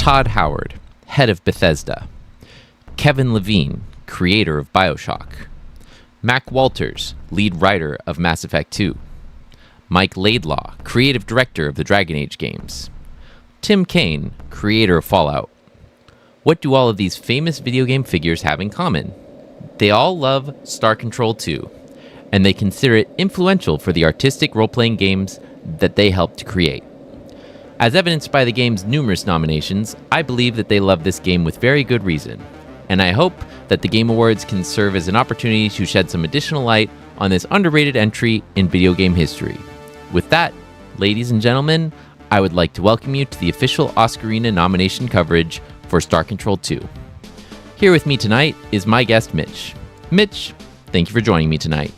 Todd Howard, head of Bethesda. Kevin Levine, creator of BioShock. Mac Walters, lead writer of Mass Effect 2. Mike Laidlaw, creative director of the Dragon Age games. Tim Kaine, creator of Fallout. What do all of these famous video game figures have in common? They all love Star Control 2, and they consider it influential for the artistic role-playing games that they helped to create. As evidenced by the game's numerous nominations, I believe that they love this game with very good reason, and I hope that the Game Awards can serve as an opportunity to shed some additional light on this underrated entry in video game history. With that, ladies and gentlemen, I would like to welcome you to the official Oscarina nomination coverage for Star Control 2. Here with me tonight is my guest, Mitch. Mitch, thank you for joining me tonight.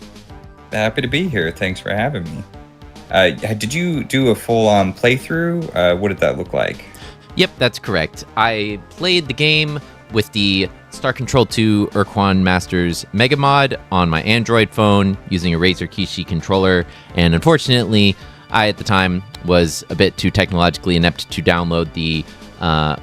Happy to be here. Thanks for having me. Did you do a full-on playthrough? What did that look like? Yep, that's correct. I played the game with the Star Control 2 Urquan Masters Mega Mod on my Android phone using a Razer Kishi controller, and unfortunately, I at the time was a bit too technologically inept to download the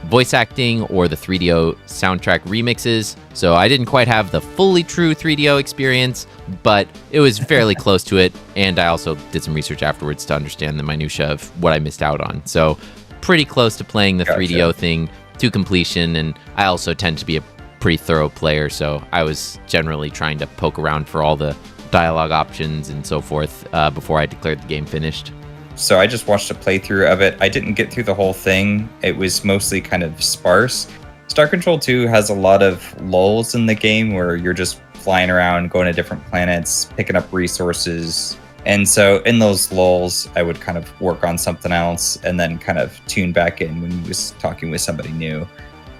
voice acting or the 3DO soundtrack remixes, so I didn't quite have the fully true 3DO experience, but it was fairly close to it, and I also did some research afterwards to understand the minutia of what I missed out on. So pretty close to playing the 3DO thing to completion, and I also tend to be a pretty thorough player, so I was generally trying to poke around for all the dialogue options and so forth before I declared the game finished. So I just watched a playthrough of it. I didn't get through the whole thing. It was mostly kind of sparse. Star Control 2 has a lot of lulls in the game where you're just flying around, going to different planets, picking up resources. And so in those lulls, I would kind of work on something else and then kind of tune back in when you was talking with somebody new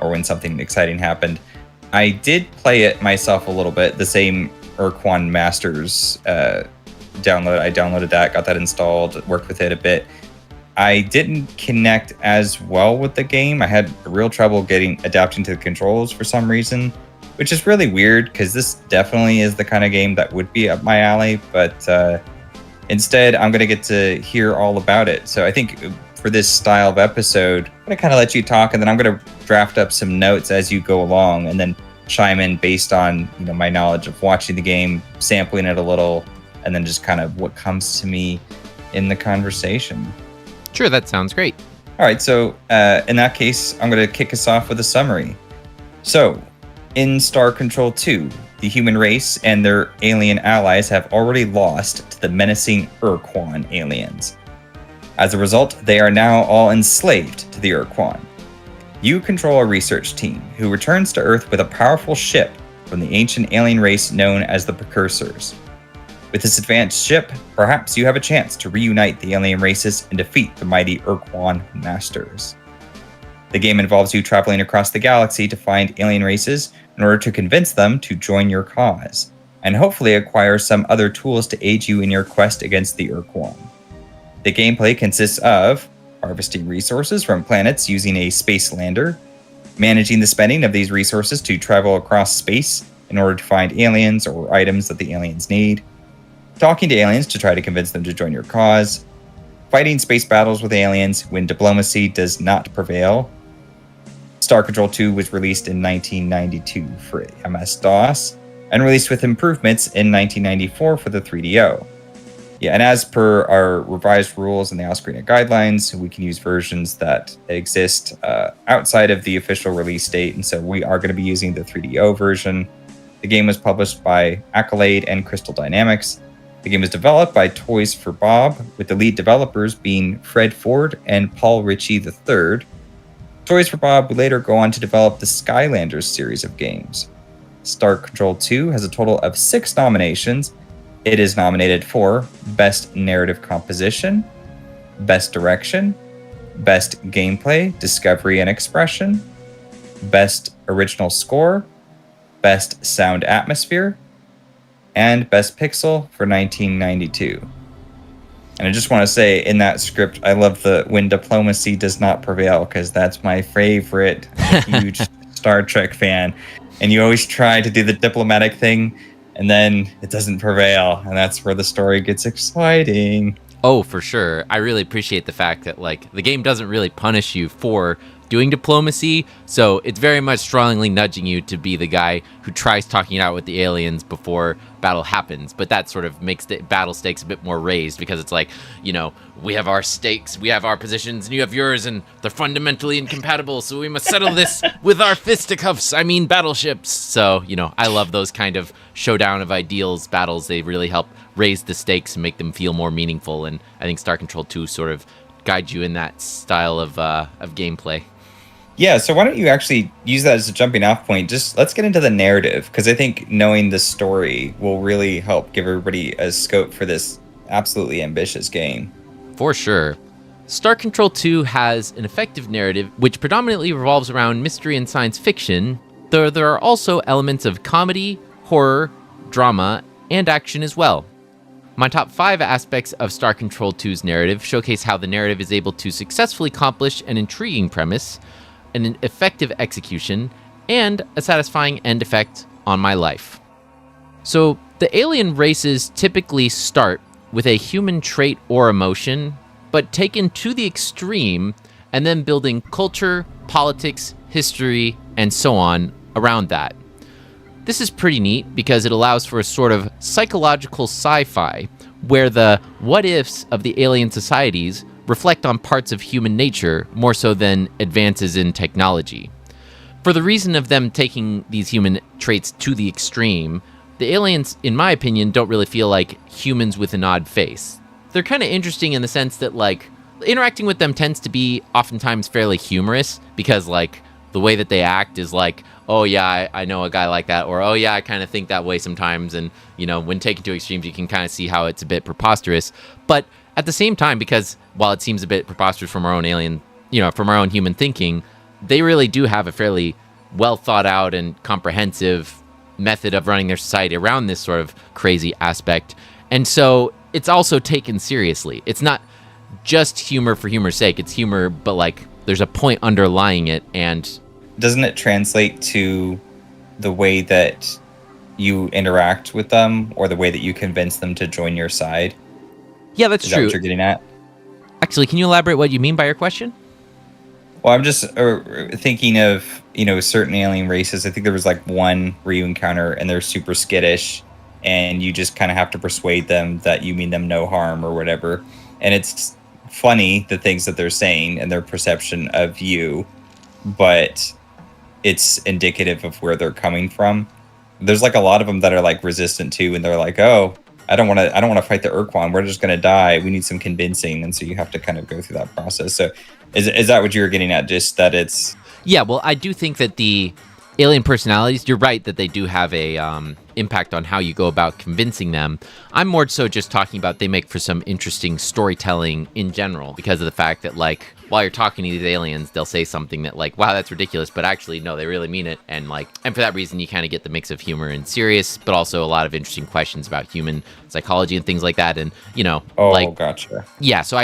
or when something exciting happened. I did play it myself a little bit, the same Urquan Masters download. I downloaded that, got that installed, worked with it a bit. I didn't connect as well with the game. I had real trouble adapting to the controls for some reason, which is really weird because this definitely is the kind of game that would be up my alley, but instead I'm going to get to hear all about it. So I think for this style of episode, I'm going to kind of let you talk, and then I'm going to draft up some notes as you go along and then chime in based on, my knowledge of watching the game, sampling it a little, and then just kind of what comes to me in the conversation. Sure, that sounds great. All right, so in that case, I'm going to kick us off with a summary. So, in Star Control 2, the human race and their alien allies have already lost to the menacing Urquan aliens. As a result, they are now all enslaved to the Urquan. You control a research team who returns to Earth with a powerful ship from the ancient alien race known as the Precursors. With this advanced ship, perhaps you have a chance to reunite the alien races and defeat the mighty Urquan Masters. The game involves you traveling across the galaxy to find alien races in order to convince them to join your cause, and hopefully acquire some other tools to aid you in your quest against the Urquan. The gameplay consists of harvesting resources from planets using a space lander, managing the spending of these resources to travel across space in order to find aliens or items that the aliens need, talking to aliens to try to convince them to join your cause, fighting space battles with aliens when diplomacy does not prevail. Star Control 2 was released in 1992 for MS-DOS and released with improvements in 1994 for the 3DO. Yeah, and as per our revised rules and the Oscarina guidelines, we can use versions that exist outside of the official release date, and so we are going to be using the 3DO version. The game was published by Accolade and Crystal Dynamics. The game was developed by Toys for Bob, with the lead developers being Fred Ford and Paul Ritchie III. Toys for Bob would later go on to develop the Skylanders series of games. Star Control 2 has a total of 6 nominations. It is nominated for Best Narrative Composition, Best Direction, Best Gameplay, Discovery and Expression, Best Original Score, Best Sound Atmosphere, and Best Pixel for 1992. And I just want to say, in that script, I love the when diplomacy does not prevail, because that's my favorite. I'm a huge Star Trek fan. And you always try to do the diplomatic thing, and then it doesn't prevail. And that's where the story gets exciting. Oh, for sure. I really appreciate the fact that, like, the game doesn't really punish you for doing diplomacy. So it's very much strongly nudging you to be the guy who tries talking it out with the aliens before battle happens. But that sort of makes the battle stakes a bit more raised, because it's like, we have our stakes, we have our positions, and you have yours, and they're fundamentally incompatible. So we must settle this with our fisticuffs. I mean, battleships. So, I love those kind of showdown of ideals battles. They really help raise the stakes and make them feel more meaningful. And I think Star Control 2 sort of guides you in that style of gameplay. Yeah, so why don't you actually use that as a jumping off point? Just let's get into the narrative, because I think knowing the story will really help give everybody a scope for this absolutely ambitious game. For sure. Star Control 2 has an effective narrative which predominantly revolves around mystery and science fiction, though there are also elements of comedy, horror, drama, and action as well. My top 5 aspects of Star Control 2's narrative showcase how the narrative is able to successfully accomplish an intriguing premise, an effective execution, and a satisfying end effect on my life. So, the alien races typically start with a human trait or emotion, but taken to the extreme, and then building culture, politics, history, and so on around that. This is pretty neat because it allows for a sort of psychological sci-fi, where the what-ifs of the alien societies reflect on parts of human nature more so than advances in technology. For the reason of them taking these human traits to the extreme, the aliens, in my opinion, don't really feel like humans with an odd face. They're kind of interesting in the sense that, interacting with them tends to be oftentimes fairly humorous, because, the way that they act is like, oh yeah, I know a guy like that, or oh yeah, I kind of think that way sometimes, and, when taken to extremes, you can kind of see how it's a bit preposterous. But at the same time, because while it seems a bit preposterous from our own from our own human thinking, they really do have a fairly well thought out and comprehensive method of running their society around this sort of crazy aspect. And so it's also taken seriously. It's not just humor for humor's sake. It's humor, but there's a point underlying it. And doesn't it translate to the way that you interact with them, or the way that you convince them to join your side? Yeah, that's true. Is true. that what you're getting at? Actually, can you elaborate what you mean by your question? Well, I'm just thinking of, certain alien races. I think there was one where you encounter and they're super skittish, and you just kind of have to persuade them that you mean them no harm or whatever. And it's funny, the things that they're saying and their perception of you, but it's indicative of where they're coming from. There's a lot of them that are resistant to, and they're like, oh, I don't want to fight the Urquan. We're just going to die. We need some convincing. And so you have to kind of go through that process. So is that what you were getting at? Just that it's... Yeah, well, I do think that the alien personalities, you're right that they do have a impact on how you go about convincing them. I'm more so just talking about they make for some interesting storytelling in general, because of the fact that while you're talking to these aliens, they'll say something that wow, that's ridiculous, but actually no, they really mean it. And and for that reason, you kind of get the mix of humor and serious, but also a lot of interesting questions about human psychology and things like that. And gotcha. Yeah, so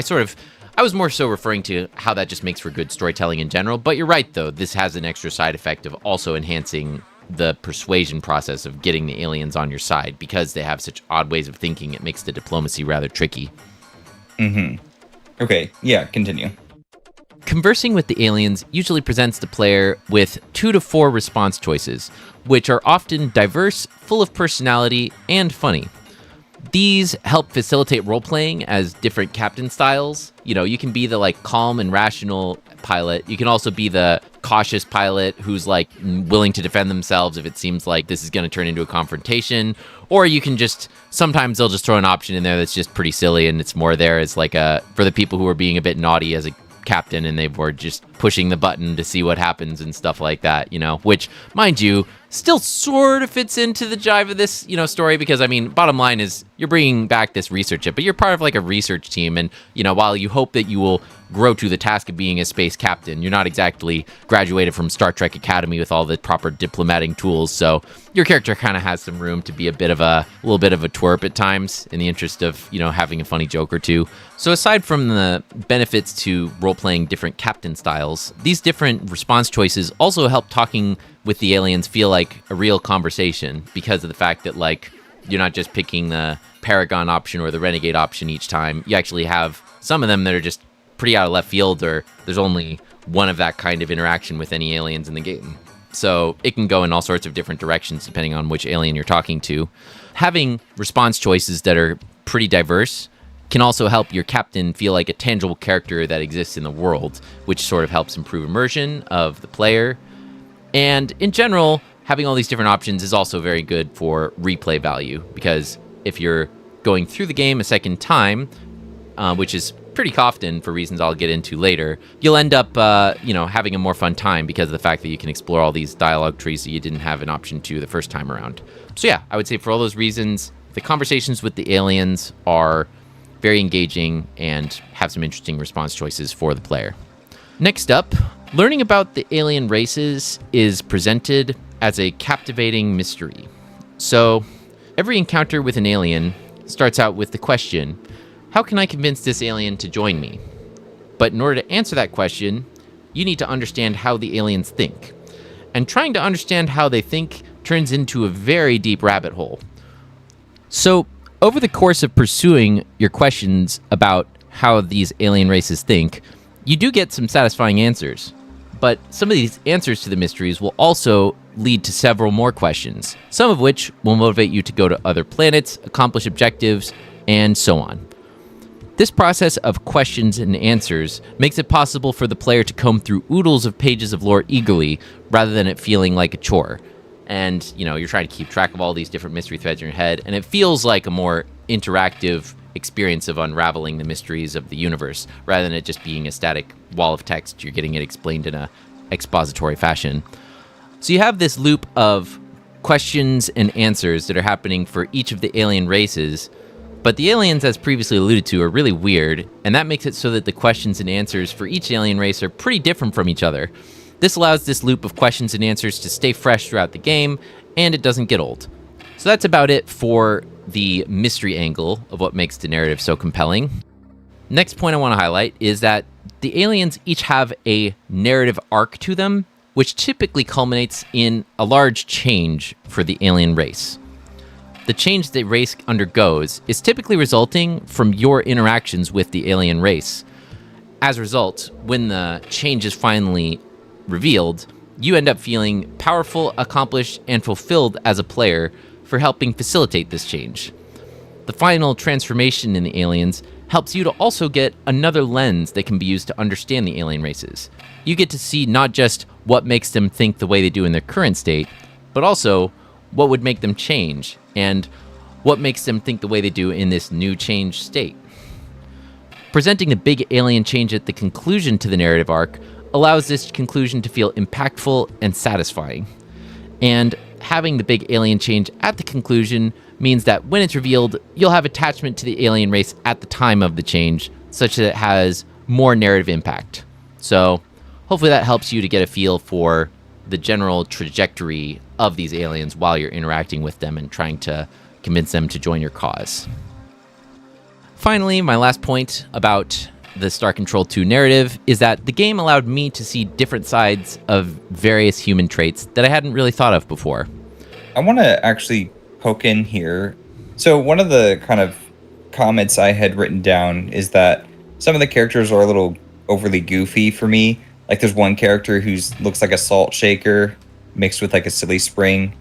I was more so referring to how that just makes for good storytelling in general. But you're right, though. This has an extra side effect of also enhancing the persuasion process of getting the aliens on your side. Because they have such odd ways of thinking, it makes the diplomacy rather tricky. Mm-hmm. Okay, yeah, continue. Conversing with the aliens usually presents the player with 2 to 4 response choices, which are often diverse, full of personality, and funny. These help facilitate role-playing as different captain styles. You can be the calm and rational pilot. You can also be the cautious pilot who's willing to defend themselves if it seems like this is going to turn into a confrontation. Or you can sometimes they'll just throw an option in there that's just pretty silly, and it's more there as for the people who are being a bit naughty as a captain, and they were just pushing the button to see what happens and stuff like that, which, mind you, still sort of fits into the jive of this, story, because, bottom line is you're bringing back this research ship, but you're part of a research team, and, while you hope that you will grow to the task of being a space captain, you're not exactly graduated from Star Trek Academy with all the proper diplomatic tools, so your character kind of has some room to be a little bit of a twerp at times in the interest of, having a funny joke or two. So aside from the benefits to role-playing different captain styles, these different response choices also help talking with the aliens feel like a real conversation, because of the fact that you're not just picking the Paragon option or the Renegade option each time. You actually have some of them that are just pretty out of left field, or there's only one of that kind of interaction with any aliens in the game. So it can go in all sorts of different directions depending on which alien you're talking to. Having response choices that are pretty diverse can also help your captain feel like a tangible character that exists in the world, which sort of helps improve immersion of the player. And in general, having all these different options is also very good for replay value, because if you're going through the game a second time, which is pretty often for reasons I'll get into later, you'll end up, having a more fun time because of the fact that you can explore all these dialogue trees that you didn't have an option to the first time around. So yeah, I would say for all those reasons, the conversations with the aliens are very engaging and have some interesting response choices for the player. Next up, learning about the alien races is presented as a captivating mystery. So every encounter with an alien starts out with the question, how can I convince this alien to join me? But in order to answer that question, you need to understand how the aliens think. And trying to understand how they think turns into a very deep rabbit hole. So, over the course of pursuing your questions about how these alien races think, you do get some satisfying answers. But some of these answers to the mysteries will also lead to several more questions, some of which will motivate you to go to other planets, accomplish objectives, and so on. This process of questions and answers makes it possible for the player to comb through oodles of pages of lore eagerly, rather than it feeling like a chore. And, you're trying to keep track of all these different mystery threads in your head, and it feels like a more interactive experience of unraveling the mysteries of the universe, rather than it just being a static wall of text. You're getting it explained in a expository fashion. So you have this loop of questions and answers that are happening for each of the alien races, but the aliens, as previously alluded to, are really weird, and that makes it so that the questions and answers for each alien race are pretty different from each other. This allows this loop of questions and answers to stay fresh throughout the game, and it doesn't get old. So that's about it for the mystery angle of what makes the narrative so compelling. Next point I want to highlight is that the aliens each have a narrative arc to them, which typically culminates in a large change for the alien race. The change the race undergoes is typically resulting from your interactions with the alien race. As a result, when the change is finally revealed, you end up feeling powerful, accomplished, and fulfilled as a player for helping facilitate this change. The final transformation in the aliens helps you to also get another lens that can be used to understand the alien races. You get to see not just what makes them think the way they do in their current state, but also what would make them change, and what makes them think the way they do in this new changed state. Presenting the big alien change at the conclusion to the narrative arc allows this conclusion to feel impactful and satisfying. And having the big alien change at the conclusion means that when it's revealed, you'll have attachment to the alien race at the time of the change, such that it has more narrative impact. So hopefully that helps you to get a feel for the general trajectory of these aliens while you're interacting with them and trying to convince them to join your cause. Finally, my last point about the Star Control 2 narrative is that the game allowed me to see different sides of various human traits that I hadn't really thought of before. I want to actually poke in here. So one of the kind of comments I had written down is that some of the characters are a little overly goofy for me. Like there's one character who looks like a salt shaker mixed with like a silly spring,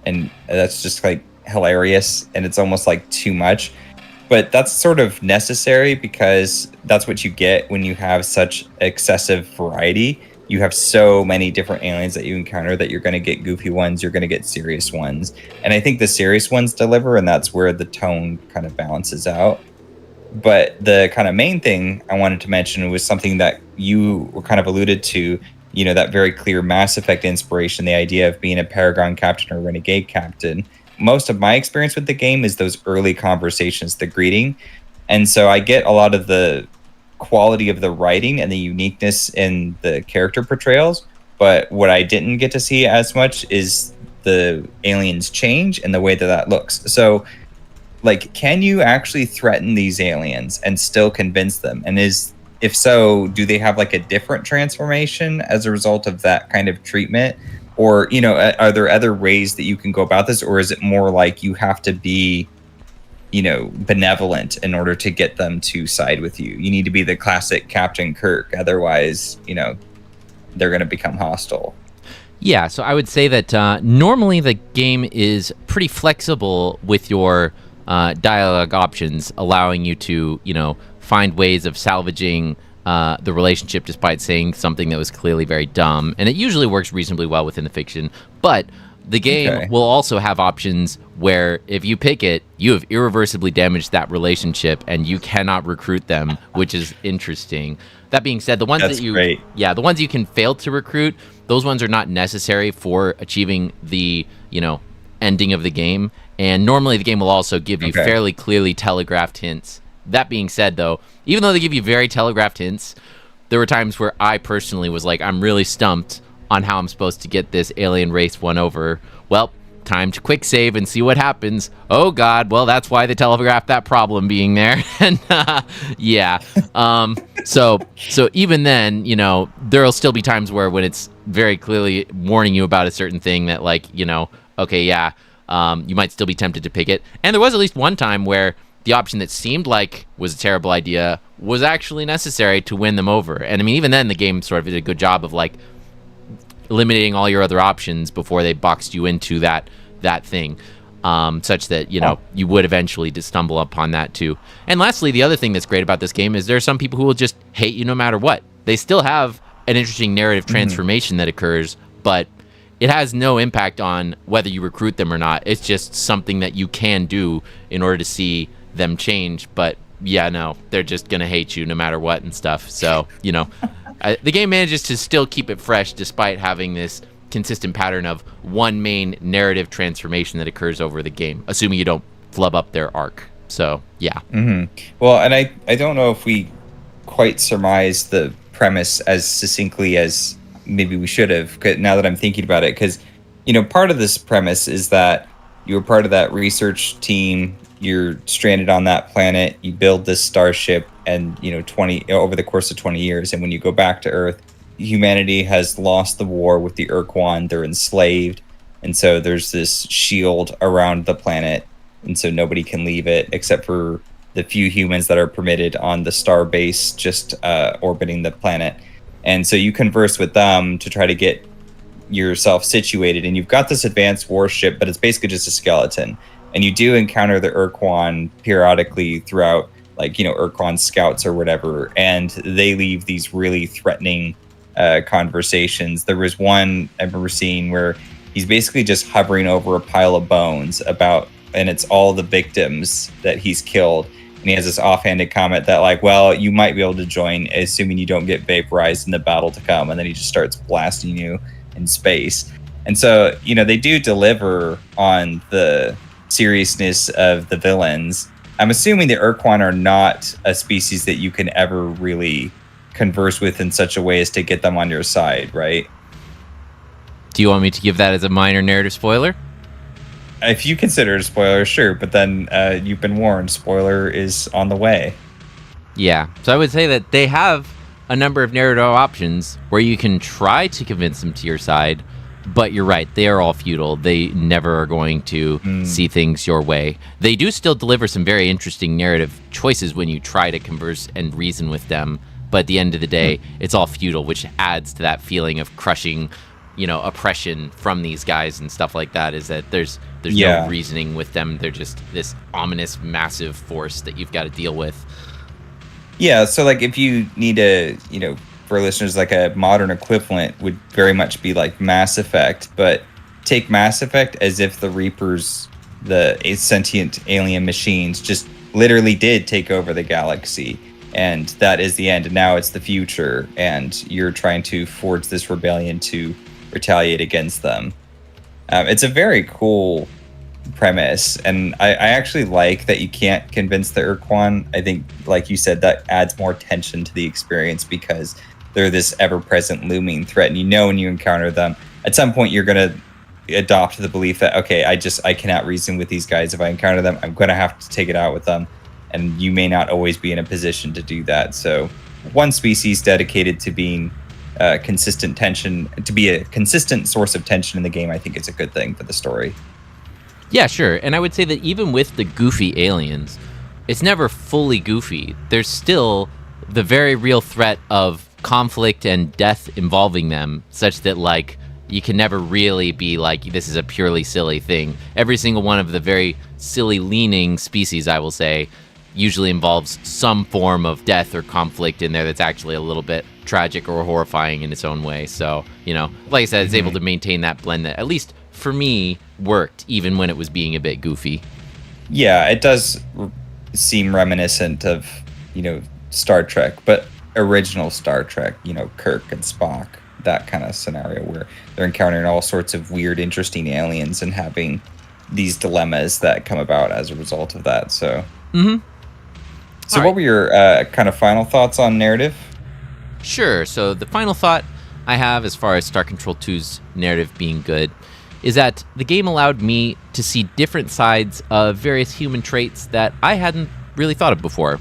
and that's just like hilarious, and it's almost like too much. But that's sort of necessary because that's what you get when you have such excessive variety. You have so many different aliens that you encounter that you're going to get goofy ones, you're going to get serious ones. And I think the serious ones deliver, and that's where the tone kind of balances out. But the kind of main thing I wanted to mention was something that you were kind of alluded to, that very clear Mass Effect inspiration, the idea of being a Paragon captain or renegade captain. Most of my experience with the game is those early conversations, the greeting. And so I get a lot of the quality of the writing and the uniqueness in the character portrayals. But what I didn't get to see as much is the aliens change and the way that looks. So, can you actually threaten these aliens and still convince them? And if so, do they have a different transformation as a result of that kind of treatment? Or, are there other ways that you can go about this? Or is it more like you have to be, benevolent in order to get them to side with you? You need to be the classic Captain Kirk. Otherwise, they're going to become hostile. Yeah, so I would say that normally the game is pretty flexible with your dialogue options, allowing you to, find ways of salvaging the relationship despite saying something that was clearly very dumb. And it usually works reasonably well within the fiction. But the game will also have options where if you pick it, you have irreversibly damaged that relationship and you cannot recruit them, which is interesting. That being said, the ones the ones you can fail to recruit, those ones are not necessary for achieving the, ending of the game. And normally the game will also give you fairly clearly telegraphed hints. That being said, though, even though they give you very telegraphed hints, there were times where I personally was like, I'm really stumped on how I'm supposed to get this alien race one over. Well, time to quick save and see what happens. Oh God, well that's why they telegraphed that problem being there. And so even then, there'll still be times where when it's very clearly warning you about a certain thing that you might still be tempted to pick it. And there was at least one time where the option that seemed like was a terrible idea was actually necessary to win them over. And I mean, even then the game sort of did a good job of eliminating all your other options before they boxed you into that thing, such that you would eventually just stumble upon that too. And lastly, the other thing that's great about this game is there are some people who will just hate you no matter what. They still have an interesting narrative transformation that occurs, but it has no impact on whether you recruit them or not. It's just something that you can do in order to see them change. But they're just gonna hate you no matter what and stuff. So the game manages to still keep it fresh despite having this consistent pattern of one main narrative transformation that occurs over the game, assuming you don't flub up their arc. So Well, and I don't know if we quite surmised the premise as succinctly as maybe we should have, now that I'm thinking about it, because part of this premise is that you're part of that research team, you're stranded on that planet, you build this starship, and over the course of 20 years, and when you go back to Earth, humanity has lost the war with the Urquan. They're enslaved, and so there's this shield around the planet, and so nobody can leave it except for the few humans that are permitted on the star base just orbiting the planet. And so you converse with them to try to get yourself situated, and you've got this advanced warship, but it's basically just a skeleton. And you do encounter the Urquan periodically throughout, Urquan scouts or whatever, and they leave these really threatening conversations. There was one I remember seeing where he's basically just hovering over a pile of bones and it's all the victims that he's killed. And he has this offhanded comment that well, you might be able to join, assuming you don't get vaporized in the battle to come. And then he just starts blasting you in space. And so, they do deliver on the seriousness of the villains. I'm assuming the Urquan are not a species that you can ever really converse with in such a way as to get them on your side, right? Do you want me to give that as a minor narrative spoiler? If you consider it a spoiler, sure, but then you've been warned. Spoiler is on the way. Yeah, so I would say that they have a number of narrative options where you can try to convince them to your side, but you're right, they are all futile. They never are going to see things your way. They do still deliver some very interesting narrative choices when you try to converse and reason with them, but at the end of the day, it's all futile, which adds to that feeling of crushing, oppression from these guys and stuff like that, is that there's no reasoning with them. They're just this ominous, massive force that you've got to deal with. Yeah, so if you need a, for listeners, a modern equivalent would very much be Mass Effect, but take Mass Effect as if the Reapers, the sentient alien machines, just literally did take over the galaxy, and that is the end, and now it's the future, and you're trying to forge this rebellion to retaliate against them. It's a very cool premise, and I actually like that you can't convince the Urquan. I think, like you said, that adds more tension to the experience because they're this ever-present looming threat, and when you encounter them, at some point you're going to adopt the belief that, okay, I cannot reason with these guys. If I encounter them, I'm going to have to take it out with them, and you may not always be in a position to do that. So one species dedicated to being consistent tension, to be a consistent source of tension in the game, I think it's a good thing for the story. Yeah, sure. And I would say that even with the goofy aliens, it's never fully goofy. There's still the very real threat of conflict and death involving them, such that like you can never really be like, this is a purely silly thing. Every single one of the very silly leaning species, I will say, usually involves some form of death or conflict in there that's actually a little bit tragic or horrifying in its own way. So, you know, like I said, it's able to maintain that blend that, at least for me, worked, even when it was being a bit goofy. Yeah, it does seem reminiscent of, you know, Star Trek, but original Star Trek, you know, Kirk and Spock, that kind of scenario where they're encountering all sorts of weird, interesting aliens and having these dilemmas that come about as a result of that. So, So what were your kind of final thoughts on narrative? Sure. So the final thought I have as far as Star Control 2's narrative being good is that the game allowed me to see different sides of various human traits that I hadn't really thought of before.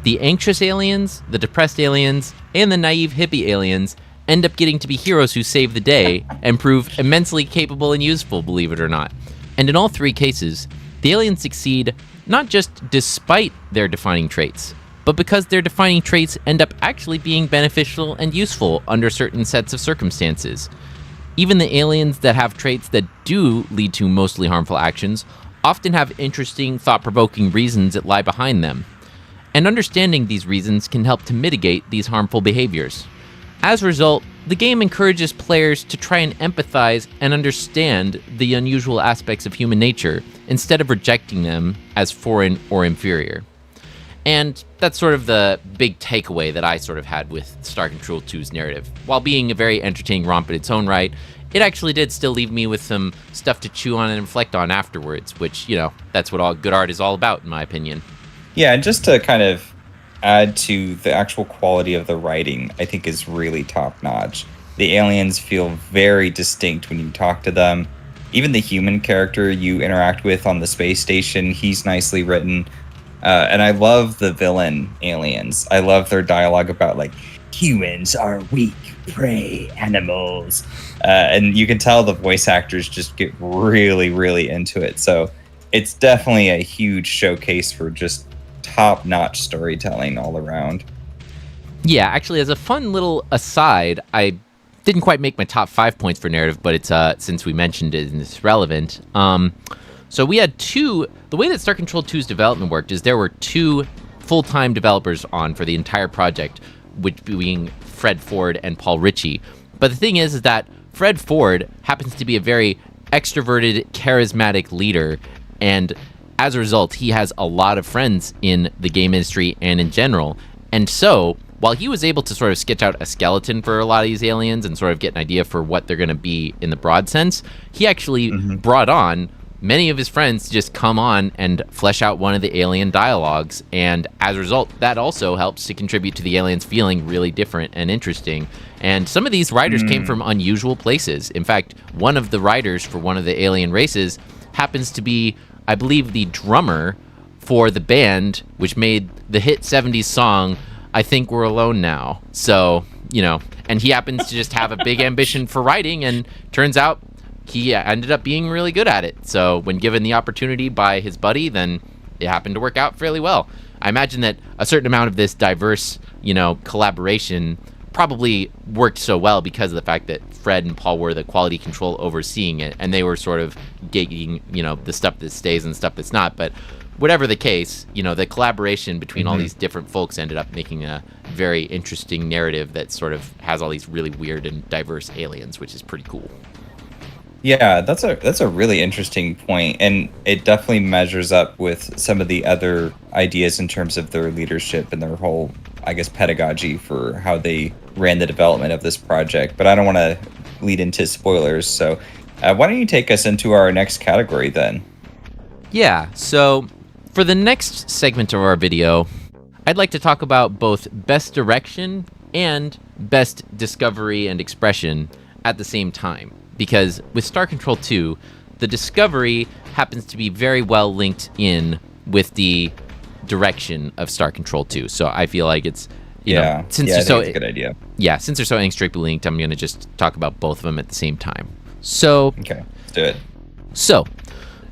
The anxious aliens, the depressed aliens, and the naive hippie aliens end up getting to be heroes who save the day and prove immensely capable and useful, believe it or not. And in all three cases, the aliens succeed not just despite their defining traits, but because their defining traits end up actually being beneficial and useful under certain sets of circumstances. Even the aliens that have traits that do lead to mostly harmful actions often have interesting, thought-provoking reasons that lie behind them. And understanding these reasons can help to mitigate these harmful behaviors. As a result, the game encourages players to try and empathize and understand the unusual aspects of human nature instead of rejecting them as foreign or inferior. And that's sort of the big takeaway that I sort of had with Star Control 2's narrative. While being a very entertaining romp in its own right, it actually did still leave me with some stuff to chew on and reflect on afterwards, which, you know, that's what all good art is all about, in my opinion. Yeah, and just to kind of add to the actual quality of the writing, I think is really top-notch. The aliens feel very distinct when you talk to them. Even the human character you interact with on the space station, he's nicely written. And I love the villain aliens. I love their dialogue about, like, humans are weak prey animals. And you can tell the voice actors just get really, really into it. So it's definitely a huge showcase for just top-notch storytelling all around. Yeah, actually, as a fun little aside, I didn't quite make my top 5 points for narrative, but it's since we mentioned it and it's relevant. So we had the way that Star Control 2's development worked is there were 2 full-time developers on for the entire project, which being Fred Ford and Paul Ritchie. But the thing is that Fred Ford happens to be a very extroverted, charismatic leader, and as a result, he has a lot of friends in the game industry and in general. And so, while he was able to sort of sketch out a skeleton for a lot of these aliens and sort of get an idea for what they're going to be in the broad sense, he actually brought on many of his friends to just come on and flesh out one of the alien dialogues. And as a result, that also helps to contribute to the aliens feeling really different and interesting. And some of these writers came from unusual places. In fact, one of the writers for one of the alien races happens to be, I believe, the drummer for the band which made the hit 70s song, I Think We're Alone Now. So, you know, and he happens to just have a big ambition for writing, and turns out he ended up being really good at it. So when given the opportunity by his buddy, then it happened to work out fairly well. I imagine that a certain amount of this diverse, you know, collaboration probably worked so well because of the fact that Fred and Paul were the quality control overseeing it, and they were sort of gauging, you know, the stuff that stays and stuff that's not. But whatever the case, you know, the collaboration between all these different folks ended up making a very interesting narrative that sort of has all these really weird and diverse aliens, which is pretty cool. Yeah, that's a really interesting point, and it definitely measures up with some of the other ideas in terms of their leadership and their whole, I guess, pedagogy for how they ran the development of this project. But I don't want to lead into spoilers, so why don't you take us into our next category then? Yeah, so for the next segment of our video, I'd like to talk about both best direction and best discovery and expression at the same time. Because with Star Control 2, the discovery happens to be very well linked in with the direction of Star Control 2. So I feel like it's, you know, since it's a good idea. Yeah, since they're so inextricably linked, I'm going to just talk about both of them at the same time. So, okay, let's do it. So,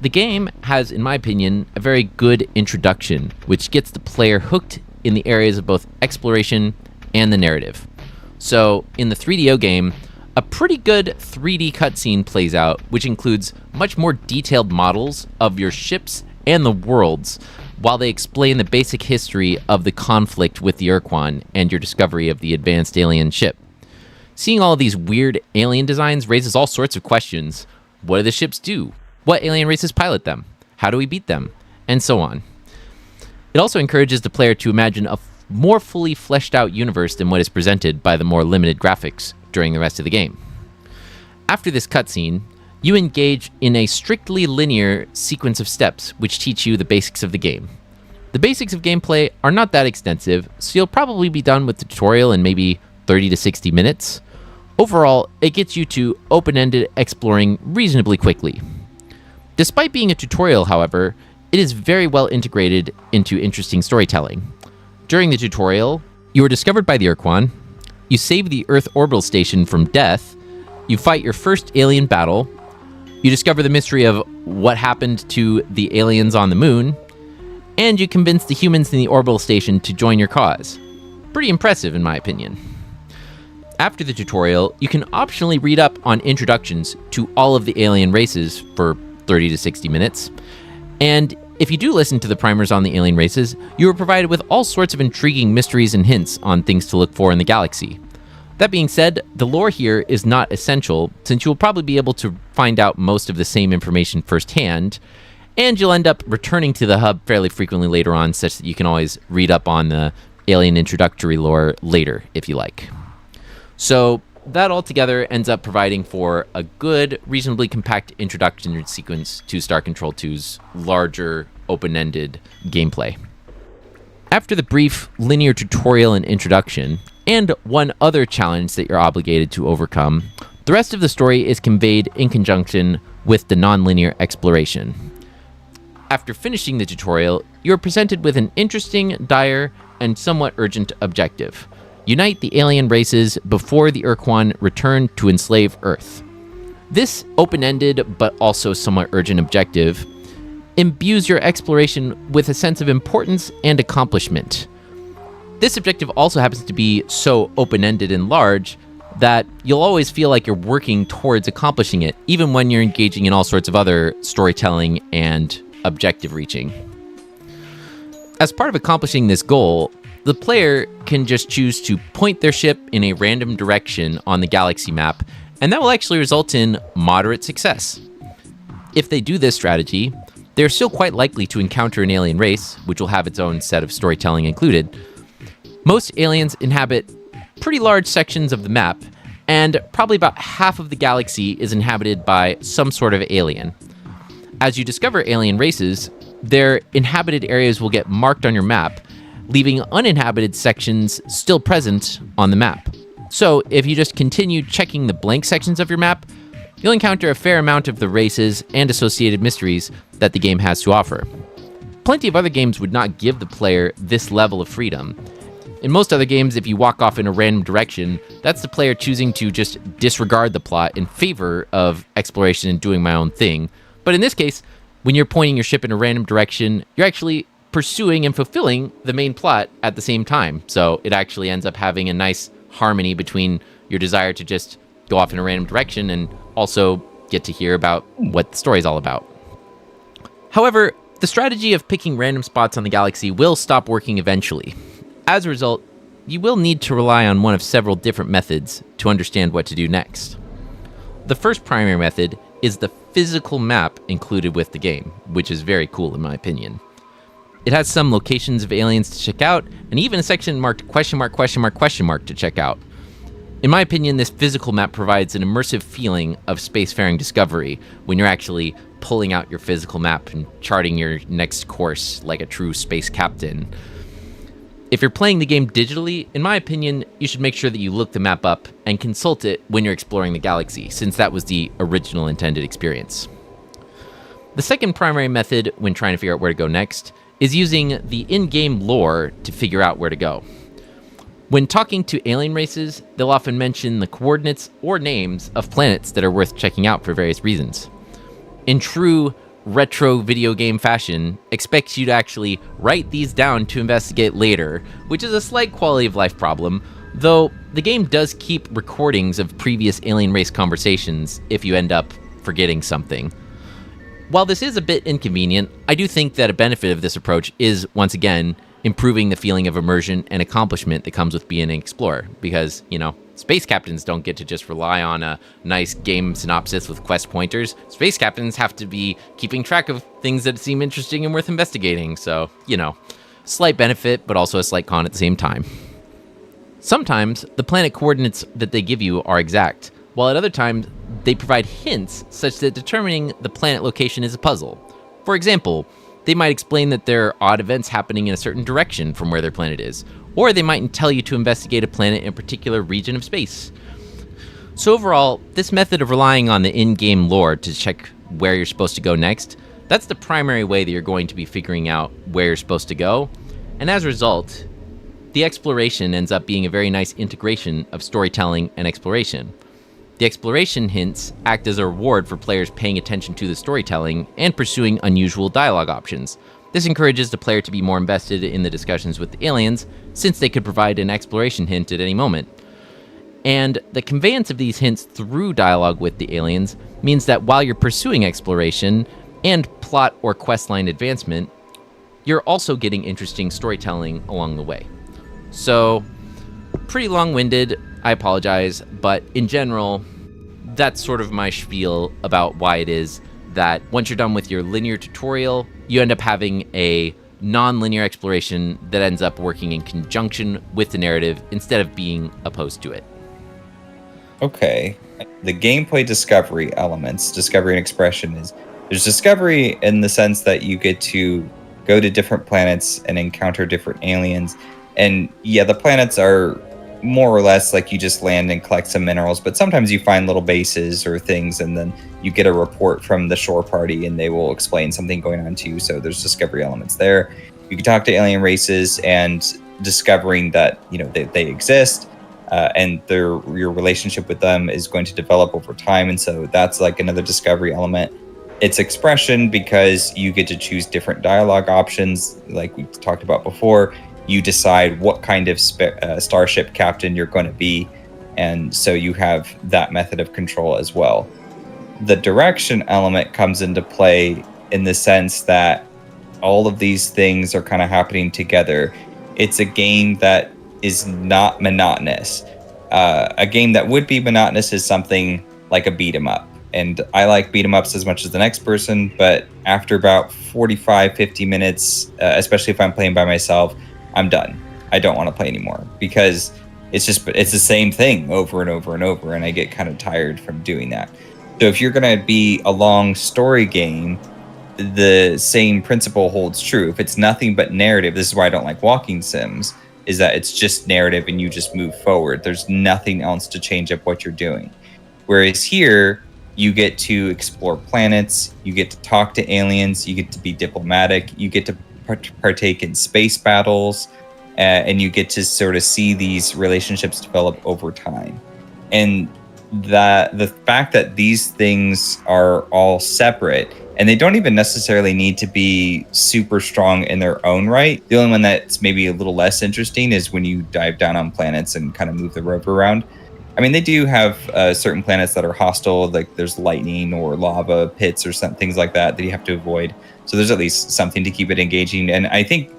the game has, in my opinion, a very good introduction, which gets the player hooked in the areas of both exploration and the narrative. So, in the 3DO game, a pretty good 3D cutscene plays out, which includes much more detailed models of your ships and the worlds, while they explain the basic history of the conflict with the Urquan and your discovery of the advanced alien ship. Seeing all of these weird alien designs raises all sorts of questions. What do the ships do? What alien races pilot them? How do we beat them? And so on. It also encourages the player to imagine a more fully fleshed out universe than what is presented by the more limited graphics during the rest of the game. After this cutscene, you engage in a strictly linear sequence of steps which teach you the basics of the game. The basics of gameplay are not that extensive, so you'll probably be done with the tutorial in maybe 30 to 60 minutes. Overall, it gets you to open-ended exploring reasonably quickly. Despite being a tutorial, however, it is very well integrated into interesting storytelling. During the tutorial, you are discovered by the Urquan, you save the Earth orbital station from death, you fight your first alien battle, you discover the mystery of what happened to the aliens on the moon, and you convince the humans in the orbital station to join your cause. Pretty impressive, in my opinion. After the tutorial, you can optionally read up on introductions to all of the alien races for 30 to 60 minutes. And if you do listen to the primers on the alien races, you are provided with all sorts of intriguing mysteries and hints on things to look for in the galaxy. That being said, the lore here is not essential, since you will probably be able to find out most of the same information firsthand, and you'll end up returning to the hub fairly frequently later on, such that you can always read up on the alien introductory lore later, if you like. So that altogether ends up providing for a good, reasonably compact introduction sequence to Star Control 2's larger, open-ended gameplay. After the brief linear tutorial and introduction, and one other challenge that you're obligated to overcome, the rest of the story is conveyed in conjunction with the non-linear exploration. After finishing the tutorial, you're presented with an interesting, dire, and somewhat urgent objective. Unite the alien races before the Urquan return to enslave Earth. This open-ended but also somewhat urgent objective imbues your exploration with a sense of importance and accomplishment. This objective also happens to be so open-ended and large that you'll always feel like you're working towards accomplishing it, even when you're engaging in all sorts of other storytelling and objective reaching. As part of accomplishing this goal, the player can just choose to point their ship in a random direction on the galaxy map, and that will actually result in moderate success. If they do this strategy, they're still quite likely to encounter an alien race, which will have its own set of storytelling included. Most aliens inhabit pretty large sections of the map, and probably about half of the galaxy is inhabited by some sort of alien. As you discover alien races, their inhabited areas will get marked on your map, leaving uninhabited sections still present on the map. So if you just continue checking the blank sections of your map, you'll encounter a fair amount of the races and associated mysteries that the game has to offer. Plenty of other games would not give the player this level of freedom. In most other games, if you walk off in a random direction, that's the player choosing to just disregard the plot in favor of exploration and doing my own thing. But in this case, when you're pointing your ship in a random direction, you're actually pursuing and fulfilling the main plot at the same time. So it actually ends up having a nice harmony between your desire to just go off in a random direction and also get to hear about what the story's all about. However, the strategy of picking random spots on the galaxy will stop working eventually. As a result, you will need to rely on one of several different methods to understand what to do next. The first primary method is the physical map included with the game, which is very cool in my opinion. It has some locations of aliens to check out, and even a section marked question mark to check out. In my opinion, this physical map provides an immersive feeling of spacefaring discovery when you're actually pulling out your physical map and charting your next course like a true space captain. If you're playing the game digitally, in my opinion, you should make sure that you look the map up and consult it when you're exploring the galaxy, since that was the original intended experience. The second primary method when trying to figure out where to go next is using the in-game lore to figure out where to go. When talking to alien races, they'll often mention the coordinates or names of planets that are worth checking out for various reasons. In true retro video game fashion, expects you to actually write these down to investigate later, which is a slight quality of life problem, Though the game does keep recordings of previous alien race conversations if you end up forgetting something. While this is a bit inconvenient, I do think that a benefit of this approach is, once again, improving the feeling of immersion and accomplishment that comes with being an explorer. Because, space captains don't get to just rely on a nice game synopsis with quest pointers. Space captains have to be keeping track of things that seem interesting and worth investigating. So, slight benefit, but also a slight con at the same time. Sometimes the planet coordinates that they give you are exact, while at other times they provide hints such that determining the planet location is a puzzle. For example, they might explain that there are odd events happening in a certain direction from where their planet is, or they might tell you to investigate a planet in a particular region of space. So overall, this method of relying on the in-game lore to check where you're supposed to go next, that's the primary way that you're going to be figuring out where you're supposed to go, and as a result, the exploration ends up being a very nice integration of storytelling and exploration. The exploration hints act as a reward for players paying attention to the storytelling and pursuing unusual dialogue options. This encourages the player to be more invested in the discussions with the aliens, since they could provide an exploration hint at any moment. And the conveyance of these hints through dialogue with the aliens means that while you're pursuing exploration and plot or questline advancement, you're also getting interesting storytelling along the way. So, pretty long-winded, I apologize, but in general, that's sort of my spiel about why it is that once you're done with your linear tutorial, you end up having a non-linear exploration that ends up working in conjunction with the narrative instead of being opposed to it. Okay. The gameplay discovery elements, discovery and expression, there's discovery in the sense that you get to go to different planets and encounter different aliens. And yeah, the planets are more or less like you just land and collect some minerals, but sometimes you find little bases or things, and then you get a report from the shore party and they will explain something going on to you. So there's discovery elements there. You can talk to alien races and discovering that, they exist, and your relationship with them is going to develop over time. And so that's like another discovery element. It's expression because you get to choose different dialogue options, like we talked about before. You decide what kind of starship captain you're going to be, and so you have that method of control as well. The direction element comes into play in the sense that all of these things are kind of happening together. It's a game that is not monotonous. A game that would be monotonous is something like a beat 'em up. And I like beat 'em ups as much as the next person, but after about 45, 50 minutes, especially if I'm playing by myself, I'm done. I don't want to play anymore because it's the same thing over and over and over, and I get kind of tired from doing that. So if you're going to be a long story game, the same principle holds true. If it's nothing but narrative, this is why I don't like walking sims, is that it's just narrative and you just move forward. There's nothing else to change up what you're doing. Whereas here, you get to explore planets, you get to talk to aliens, you get to be diplomatic, you get to partake in space battles, and you get to sort of see these relationships develop over time. And the fact that these things are all separate, and they don't even necessarily need to be super strong in their own right. The only one that's maybe a little less interesting is when you dive down on planets and kind of move the rover around. I mean, they do have certain planets that are hostile, like there's lightning or lava pits or some things like that you have to avoid. So there's at least something to keep it engaging. And I think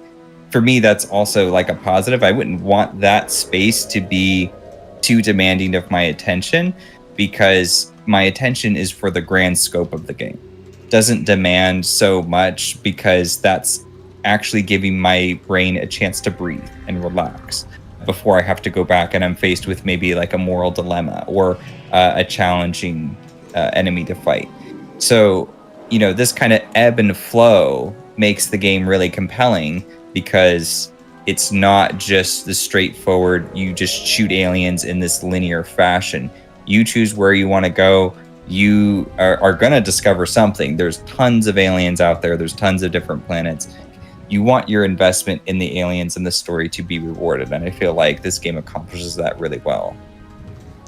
for me, that's also like a positive. I wouldn't want that space to be too demanding of my attention, because my attention is for the grand scope of the game. It doesn't demand so much because that's actually giving my brain a chance to breathe and relax before I have to go back and I'm faced with maybe like a moral dilemma or a challenging enemy to fight. So, this kind of ebb and flow makes the game really compelling, because it's not just the straightforward, you just shoot aliens in this linear fashion. You choose where you want to go. You are going to discover something. There's tons of aliens out there. There's tons of different planets. You want your investment in the aliens and the story to be rewarded. And I feel like this game accomplishes that really well.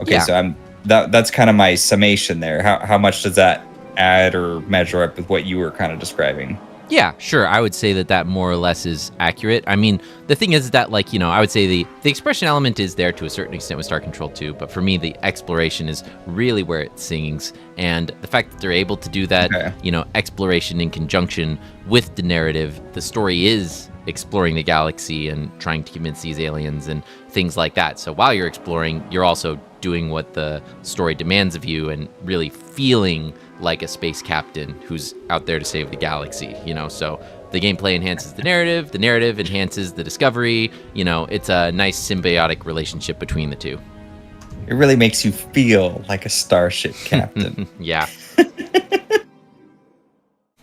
Okay, yeah. So that's kind of my summation there. How much does that add or measure up with what you were kind of describing? Yeah, sure. I would say that more or less is accurate. I mean, the thing is that, like, I would say the expression element is there to a certain extent with Star Control 2, but for me, the exploration is really where it sings. And the fact that they're able to do that, exploration in conjunction with the narrative, the story is exploring the galaxy and trying to convince these aliens and things like that. So while you're exploring, you're also doing what the story demands of you and really feeling like a space captain who's out there to save the galaxy, so the gameplay enhances the narrative enhances the discovery, it's a nice symbiotic relationship between the two. It really makes you feel like a starship captain. Yeah.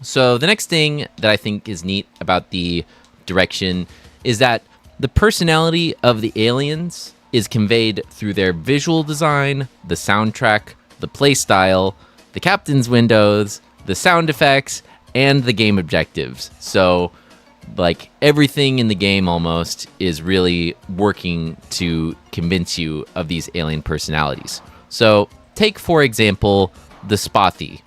So the next thing that I think is neat about the direction is that the personality of the aliens is conveyed through their visual design, the soundtrack, the play style, the captain's windows, the sound effects, and the game objectives. So, like, everything in the game almost is really working to convince you of these alien personalities. So, take, for example, the Spothy.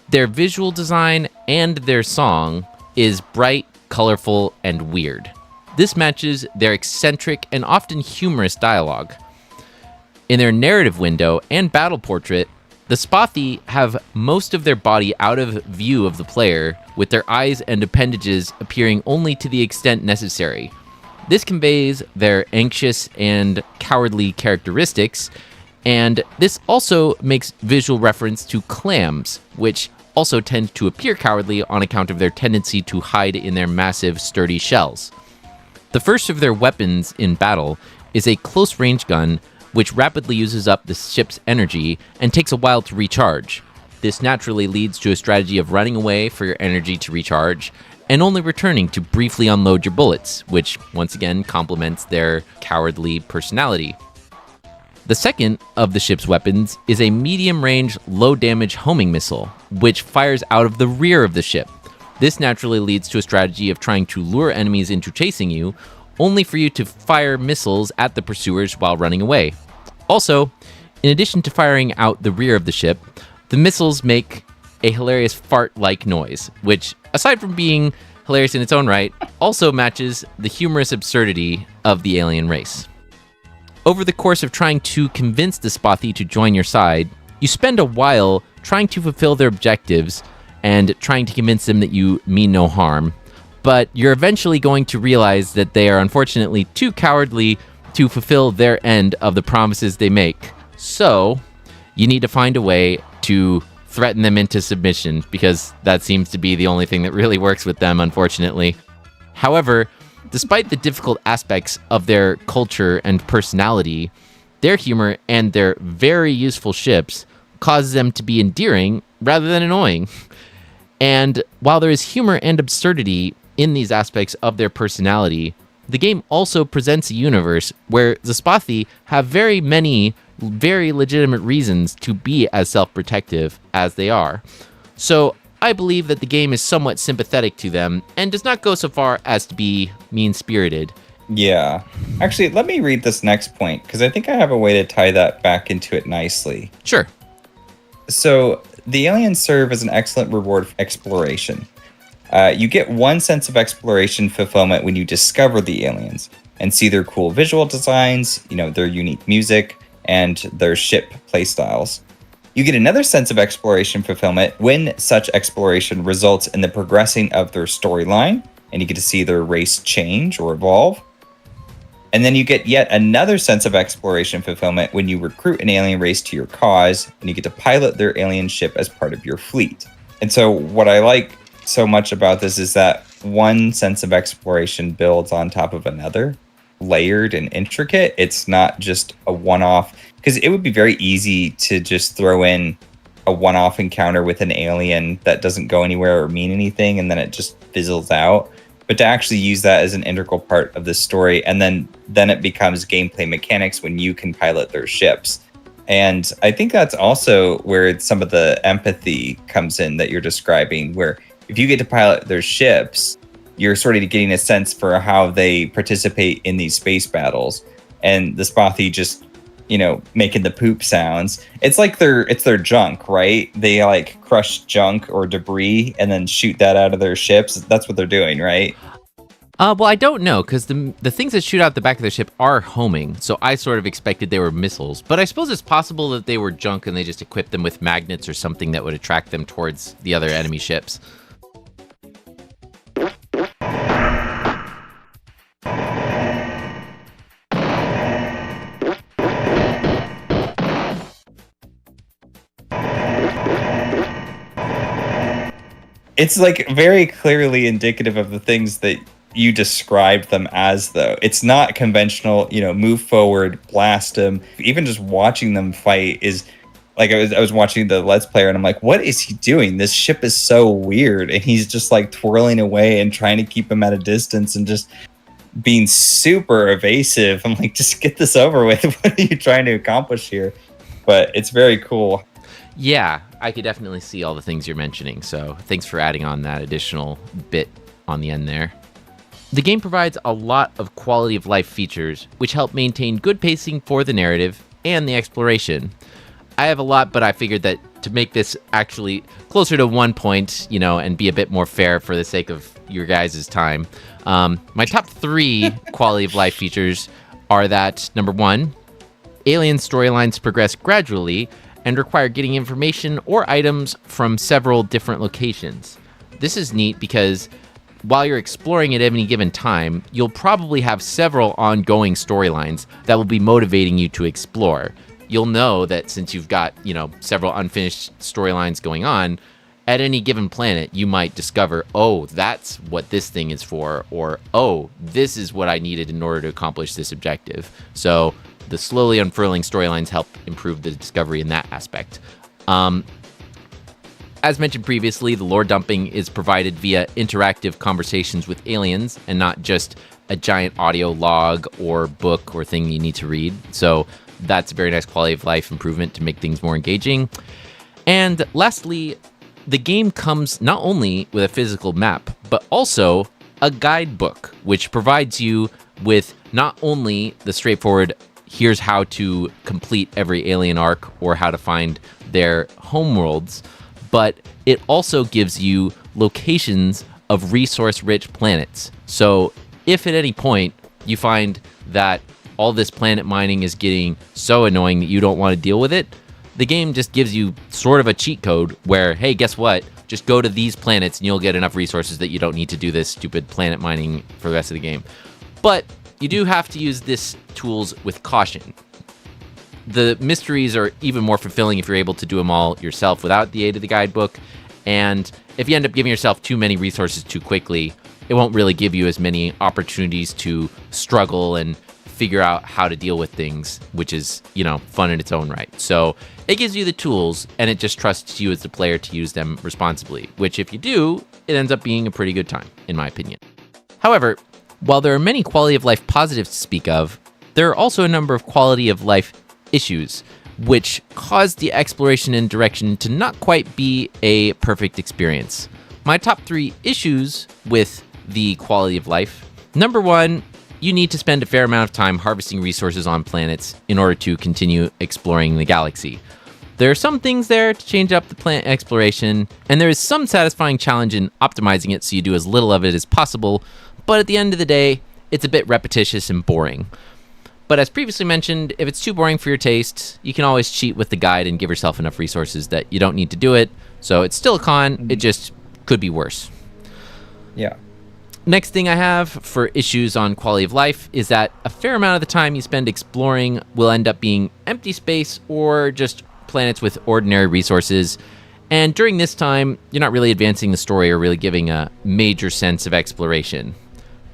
Their visual design and their song is bright, colorful, and weird. This matches their eccentric and often humorous dialogue. In their narrative window and battle portrait, the Spothy have most of their body out of view of the player, with their eyes and appendages appearing only to the extent necessary. This conveys their anxious and cowardly characteristics, and this also makes visual reference to clams, which also tend to appear cowardly on account of their tendency to hide in their massive, sturdy shells. The first of their weapons in battle is a close-range gun, which rapidly uses up the ship's energy and takes a while to recharge. This naturally leads to a strategy of running away for your energy to recharge, and only returning to briefly unload your bullets, which once again complements their cowardly personality. The second of the ship's weapons is a medium-range, low-damage homing missile, which fires out of the rear of the ship. This naturally leads to a strategy of trying to lure enemies into chasing you, only for you to fire missiles at the pursuers while running away. Also, in addition to firing out the rear of the ship, the missiles make a hilarious fart-like noise, which, aside from being hilarious in its own right, also matches the humorous absurdity of the alien race. Over the course of trying to convince the Spothy to join your side, you spend a while trying to fulfill their objectives and trying to convince them that you mean no harm, but you're eventually going to realize that they are unfortunately too cowardly to fulfill their end of the promises they make. So, you need to find a way to threaten them into submission, because that seems to be the only thing that really works with them, unfortunately. However, despite the difficult aspects of their culture and personality, their humor and their very useful ships causes them to be endearing rather than annoying. And while there is humor and absurdity in these aspects of their personality, the game also presents a universe where the Spothy have very many very legitimate reasons to be as self-protective as they are. So I believe that the game is somewhat sympathetic to them and does not go so far as to be mean-spirited. Yeah. Actually, let me read this next point, because I think I have a way to tie that back into it nicely. Sure. So the aliens serve as an excellent reward for exploration. You get one sense of exploration fulfillment when you discover the aliens and see their cool visual designs, their unique music, and their ship playstyles. You get another sense of exploration fulfillment when such exploration results in the progressing of their storyline, and you get to see their race change or evolve. And then you get yet another sense of exploration fulfillment when you recruit an alien race to your cause, and you get to pilot their alien ship as part of your fleet. And so what I like so much about this is that one sense of exploration builds on top of another, layered and intricate. It's not just a one-off, because it would be very easy to just throw in a one-off encounter with an alien that doesn't go anywhere or mean anything, and then it just fizzles out. But to actually use that as an integral part of the story, and then it becomes gameplay mechanics when you can pilot their ships. And I think that's also where some of the empathy comes in that you're describing, where if you get to pilot their ships, you're sort of getting a sense for how they participate in these space battles. And the Spothy just making the poop sounds. It's like it's their junk, right? They like crush junk or debris and then shoot that out of their ships. That's what they're doing, right? Well, I don't know, because the things that shoot out the back of the ship are homing, so I sort of expected they were missiles. But I suppose it's possible that they were junk and they just equipped them with magnets or something that would attract them towards the other enemy ships. It's like very clearly indicative of the things that you described them as, though. It's not conventional, move forward, blast them. Even just watching them fight is like, I was watching the Let's Player and I'm like, what is he doing? This ship is so weird. And he's just like twirling away and trying to keep him at a distance and just being super evasive. I'm like, just get this over with. What are you trying to accomplish here? But it's very cool. Yeah, I could definitely see all the things you're mentioning. So thanks for adding on that additional bit on the end there. The game provides a lot of quality of life features, which help maintain good pacing for the narrative and the exploration. I have a lot, but I figured that to make this actually closer to 1 point, and be a bit more fair for the sake of your guys' time, my top 3 quality of life features are that, number 1, alien storylines progress gradually and require getting information or items from several different locations. This is neat because while you're exploring at any given time, you'll probably have several ongoing storylines that will be motivating you to explore. You'll know that since you've got, several unfinished storylines going on, at any given planet, you might discover, oh, that's what this thing is for, or, oh, this is what I needed in order to accomplish this objective. So the slowly unfurling storylines help improve the discovery in that aspect. As mentioned previously, the lore dumping is provided via interactive conversations with aliens and not just a giant audio log or book or thing you need to read. So that's a very nice quality of life improvement to make things more engaging. And lastly, the game comes not only with a physical map, but also a guidebook, which provides you with not only the straightforward here's how to complete every alien arc or how to find their homeworlds, but it also gives you locations of resource-rich planets. So if at any point you find that all this planet mining is getting so annoying that you don't want to deal with it, the game just gives you sort of a cheat code where, hey, guess what? Just go to these planets and you'll get enough resources that you don't need to do this stupid planet mining for the rest of the game. But you do have to use this tools with caution. The mysteries are even more fulfilling if you're able to do them all yourself without the aid of the guidebook. And if you end up giving yourself too many resources too quickly, it won't really give you as many opportunities to struggle and figure out how to deal with things, which is, fun in its own right. So it gives you the tools and it just trusts you as the player to use them responsibly, which if you do, it ends up being a pretty good time, in my opinion. However, while there are many quality of life positives to speak of, there are also a number of quality of life issues, which cause the exploration and direction to not quite be a perfect experience. My top 3 issues with the quality of life. Number 1, you need to spend a fair amount of time harvesting resources on planets in order to continue exploring the galaxy. There are some things there to change up the planet exploration, and there is some satisfying challenge in optimizing it so you do as little of it as possible, but at the end of the day, it's a bit repetitious and boring. But as previously mentioned, if it's too boring for your taste, you can always cheat with the guide and give yourself enough resources that you don't need to do it. So it's still a con, it just could be worse. Yeah. Next thing I have for issues on quality of life is that a fair amount of the time you spend exploring will end up being empty space or just planets with ordinary resources. And during this time, you're not really advancing the story or really giving a major sense of exploration.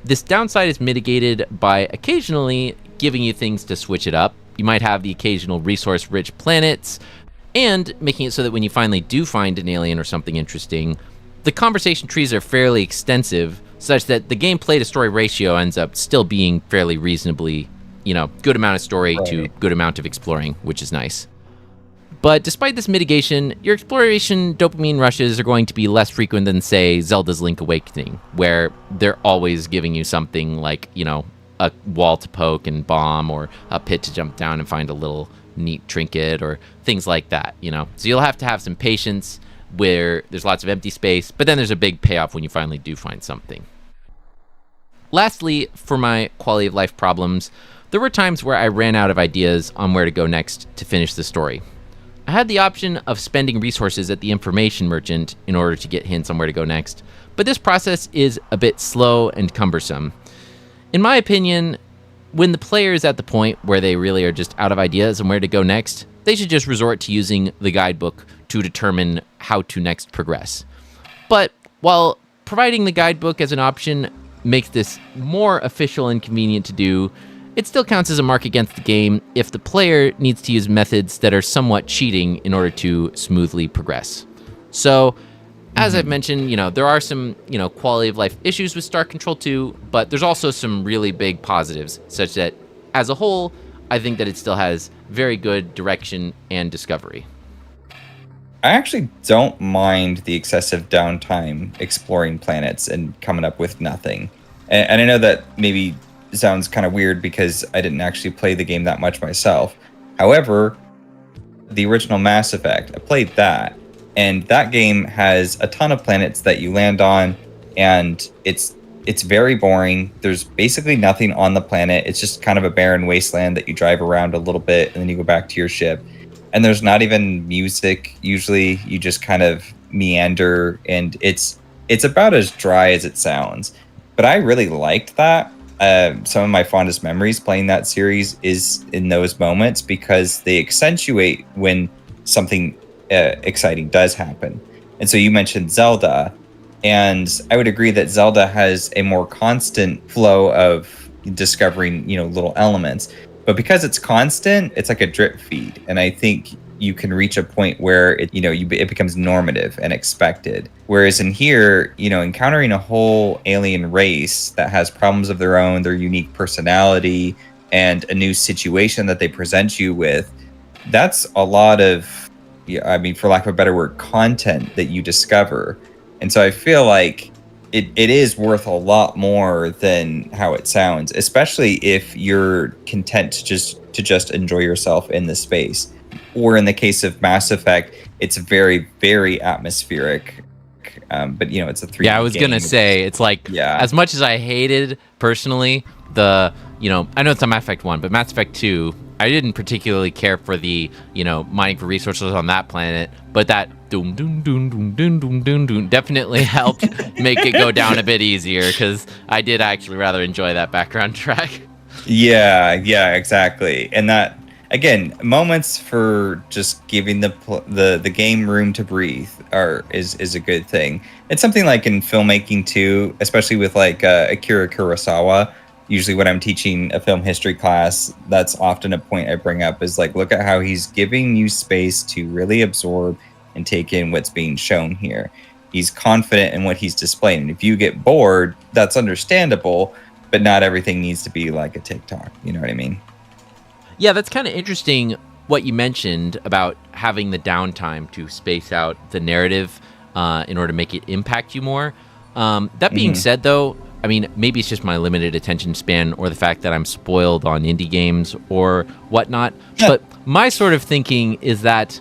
This downside is mitigated by occasionally giving you things to switch it up. You might have the occasional resource-rich planets, and making it so that when you finally do find an alien or something interesting, the conversation trees are fairly extensive, such that the gameplay to story ratio ends up still being fairly reasonably, good amount of story to good amount of exploring, which is nice. But despite this mitigation, your exploration dopamine rushes are going to be less frequent than, say, Zelda's Link Awakening, where they're always giving you something like, a wall to poke and bomb, or a pit to jump down and find a little neat trinket, or things like that, So you'll have to have some patience where there's lots of empty space, but then there's a big payoff when you finally do find something. Lastly, for my quality of life problems, there were times where I ran out of ideas on where to go next to finish the story. I had the option of spending resources at the information merchant in order to get hints on where to go next, but this process is a bit slow and cumbersome. In my opinion, when the player is at the point where they really are just out of ideas on where to go next, they should just resort to using the guidebook to determine how to next progress. But while providing the guidebook as an option makes this more official and convenient to do, it still counts as a mark against the game if the player needs to use methods that are somewhat cheating in order to smoothly progress. So, as I've mentioned, there are some, quality of life issues with Star Control 2, but there's also some really big positives, such that, as a whole, I think that it still has very good direction and discovery. I actually don't mind the excessive downtime exploring planets and coming up with nothing. And I know that maybe sounds kind of weird because I didn't actually play the game that much myself. However, the original Mass Effect, I played that, and that game has a ton of planets that you land on, and it's very boring. There's basically nothing on the planet. It's just kind of a barren wasteland that you drive around a little bit, and then you go back to your ship. And there's not even music. Usually you just kind of meander, and it's about as dry as it sounds. But I really liked that. Some of my fondest memories playing that series is in those moments because they accentuate when something exciting does happen. And so you mentioned Zelda, and I would agree that Zelda has a more constant flow of discovering, little elements. But because it's constant, it's like a drip feed. And I think you can reach a point where it becomes normative and expected. Whereas in here, encountering a whole alien race that has problems of their own, their unique personality, and a new situation that they present you with, that's a lot of, for lack of a better word, content that you discover. And so I feel like it is worth a lot more than how it sounds, especially if you're content to just enjoy yourself in the space. Or in the case of Mass Effect, it's very, very atmospheric. But it's a 3D Yeah, I was going to say, it's like, as much as I hated, personally, I know it's on Mass Effect 1, but Mass Effect 2, I didn't particularly care for the, mining for resources on that planet, but that doom, doom, doom, doom, doom, doom, doom, doom definitely helped make it go down a bit easier, because I did actually rather enjoy that background track. Yeah, exactly. And that, again, moments for just giving the game room to breathe is a good thing. It's something like in filmmaking too, especially with like Akira Kurosawa. Usually when I'm teaching a film history class, that's often a point I bring up is like, look at how he's giving you space to really absorb and take in what's being shown here. He's confident in what he's displaying. And if you get bored, that's understandable, but not everything needs to be like a TikTok. You know what I mean? Yeah, that's kind of interesting what you mentioned about having the downtime to space out the narrative in order to make it impact you more. That being said, though, maybe it's just my limited attention span or the fact that I'm spoiled on indie games or whatnot. But my sort of thinking is that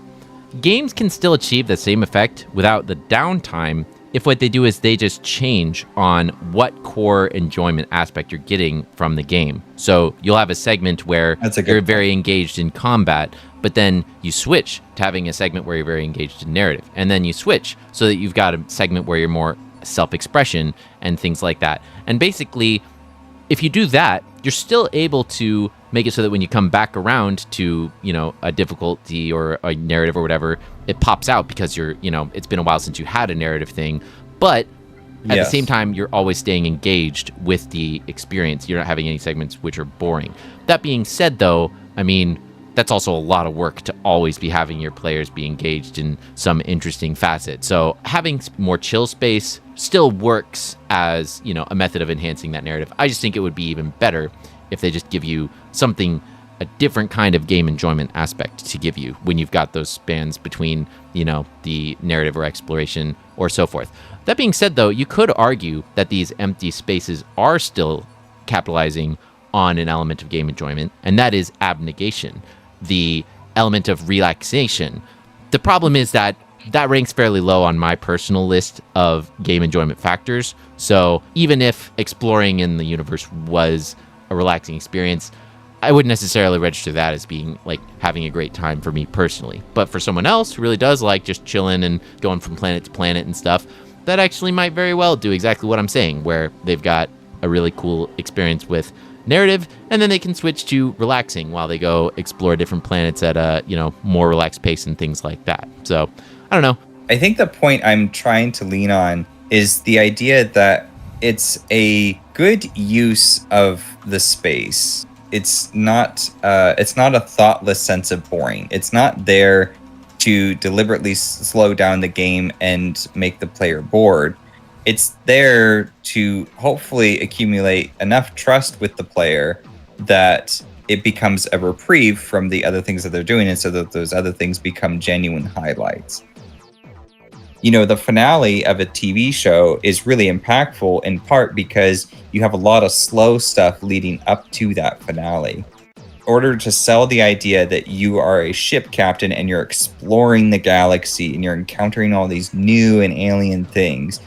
games can still achieve the same effect without the downtime if what they do is they just change on what core enjoyment aspect you're getting from the game. So you'll have a segment where you're very engaged in combat, but then you switch to having a segment where you're very engaged in narrative. And then you switch so that you've got a segment where you're more self-expression and things like that. And basically, if you do that, you're still able to make it so that when you come back around to, a difficulty or a narrative or whatever, it pops out because it's been a while since you had a narrative thing. But at the same time, you're always staying engaged with the experience. You're not having any segments which are boring. That being said, though, that's also a lot of work to always be having your players be engaged in some interesting facet. So having more chill space still works as, a method of enhancing that narrative. I just think it would be even better if they just give you something, a different kind of game enjoyment aspect to give you when you've got those spans between, the narrative or exploration or so forth. That being said, though, you could argue that these empty spaces are still capitalizing on an element of game enjoyment, and that is abnegation, the element of relaxation. The problem is that ranks fairly low on my personal list of game enjoyment factors. So even if exploring in the universe was a relaxing experience, I wouldn't necessarily register that as being like having a great time for me personally. But for someone else who really does like just chilling and going from planet to planet and stuff, that actually might very well do exactly what I'm saying, where they've got a really cool experience with narrative, and then they can switch to relaxing while they go explore different planets at a, more relaxed pace and things like that. So, I don't know. I think the point I'm trying to lean on is the idea that it's a good use of the space. It's not a thoughtless sense of boring. It's not there to deliberately slow down the game and make the player bored. It's there to hopefully accumulate enough trust with the player that it becomes a reprieve from the other things that they're doing, and so that those other things become genuine highlights. The finale of a TV show is really impactful in part because you have a lot of slow stuff leading up to that finale. In order to sell the idea that you are a ship captain and you're exploring the galaxy and you're encountering all these new and alien things,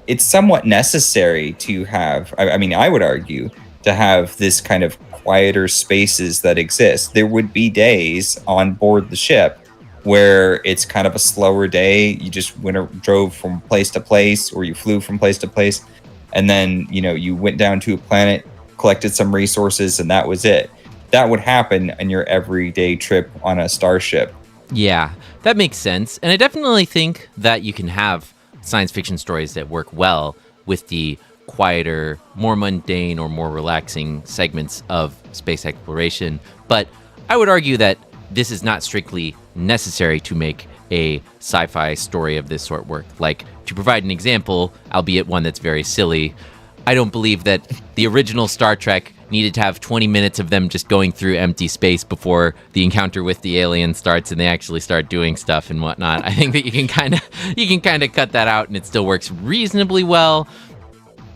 it's somewhat necessary to have, I would argue, to have this kind of quieter spaces that exist. There would be days on board the ship where it's kind of a slower day. You just drove from place to place, or you flew from place to place, and then you went down to a planet, collected some resources, and that was it. That would happen in your everyday trip on a starship. Yeah, that makes sense. And I definitely think that you can have science fiction stories that work well with the quieter, more mundane, or more relaxing segments of space exploration. But I would argue that this is not strictly necessary to make a sci-fi story of this sort work. Like, to provide an example, albeit one that's very silly, I don't believe that the original Star Trek needed to have 20 minutes of them just going through empty space before the encounter with the alien starts and they actually start doing stuff and whatnot. I think that you can kind of cut that out and it still works reasonably well.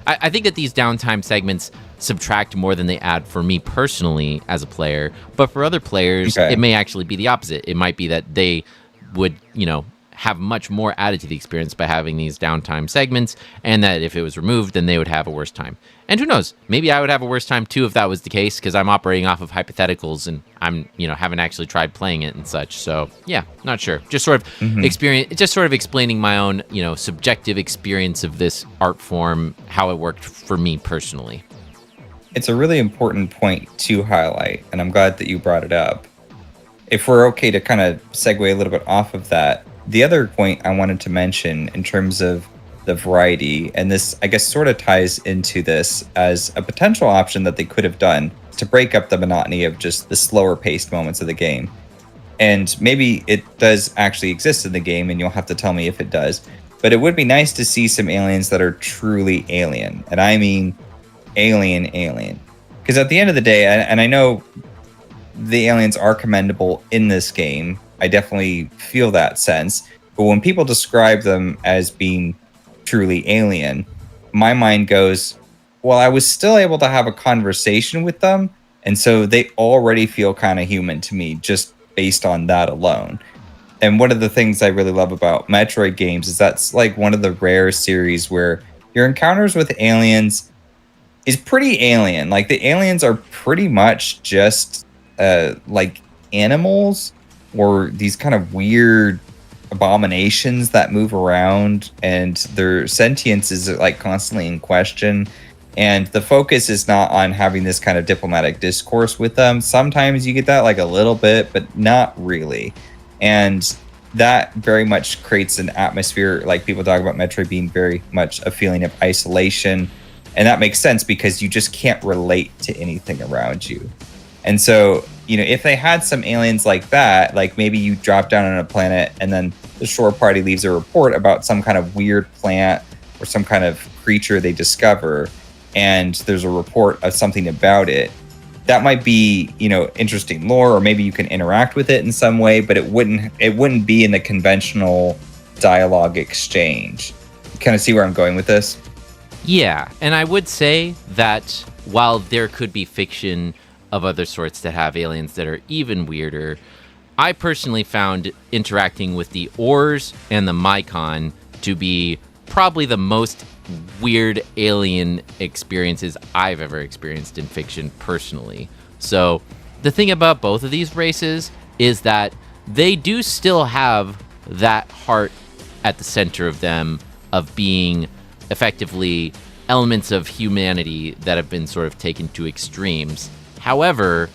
I think that these downtime segments subtract more than they add for me personally as a player, but for other players, It may actually be the opposite. It might be that they would, have much more added to the experience by having these downtime segments, and that if it was removed, then they would have a worse time. And who knows? Maybe I would have a worse time too if that was the case, because I'm operating off of hypotheticals and I'm, haven't actually tried playing it and such. So yeah, not sure. Just sort of explaining my own, subjective experience of this art form, how it worked for me personally. It's a really important point to highlight, and I'm glad that you brought it up. If we're okay to kind of segue a little bit off of that, the other point I wanted to mention in terms of the variety, and this, I guess, sort of ties into this as a potential option that they could have done to break up the monotony of just the slower paced moments of the game. And maybe it does actually exist in the game, and you'll have to tell me if it does. But it would be nice to see some aliens that are truly alien. And I mean alien. Because at the end of the day, and I know the aliens are commendable in this game, I definitely feel that sense. But when people describe them as being truly alien, my mind goes, well, I was still able to have a conversation with them. And so they already feel kind of human to me, just based on that alone. And one of the things I really love about Metroid games is that's like one of the rare series where your encounters with aliens is pretty alien. Like, the aliens are pretty much just like animals, or these kind of weird abominations that move around, and their sentience is like constantly in question. And the focus is not on having this kind of diplomatic discourse with them. Sometimes you get that like a little bit, but not really. And that very much creates an atmosphere, like people talk about Metroid being very much a feeling of isolation. And that makes sense because you just can't relate to anything around you. And so, if they had some aliens like that, like maybe you drop down on a planet and then the shore party leaves a report about some kind of weird plant or some kind of creature they discover, and there's a report of something about it, that might be, interesting lore, or maybe you can interact with it in some way, but it wouldn't be in the conventional dialogue exchange. You kind of see where I'm going with this? Yeah, and I would say that while there could be fiction of other sorts that have aliens that are even weirder, I personally found interacting with the Ors and the Mycon to be probably the most weird alien experiences I've ever experienced in fiction personally. So the thing about both of these races is that they do still have that heart at the center of them of being effectively elements of humanity that have been sort of taken to extremes. However,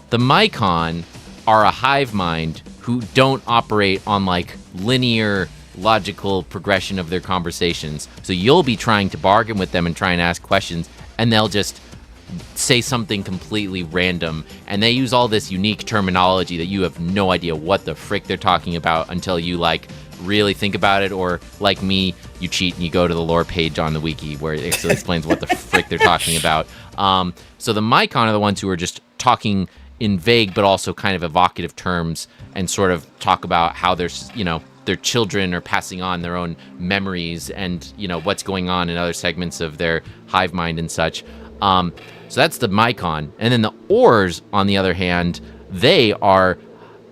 the Mycon are a hive mind who don't operate on like linear logical progression of their conversations. So you'll be trying to bargain with them and try and ask questions, and they'll just say something completely random, and they use all this unique terminology that you have no idea what the frick they're talking about until you like really think about it, or like me, you cheat and you go to the lore page on the wiki where it actually explains what the frick they're talking about. So the Mycon are the ones who are just talking in vague but also kind of evocative terms and sort of talk about how there's, their children are passing on their own memories and, what's going on in other segments of their hive mind and such. So that's the Mycon. And then the Ors, on the other hand, they are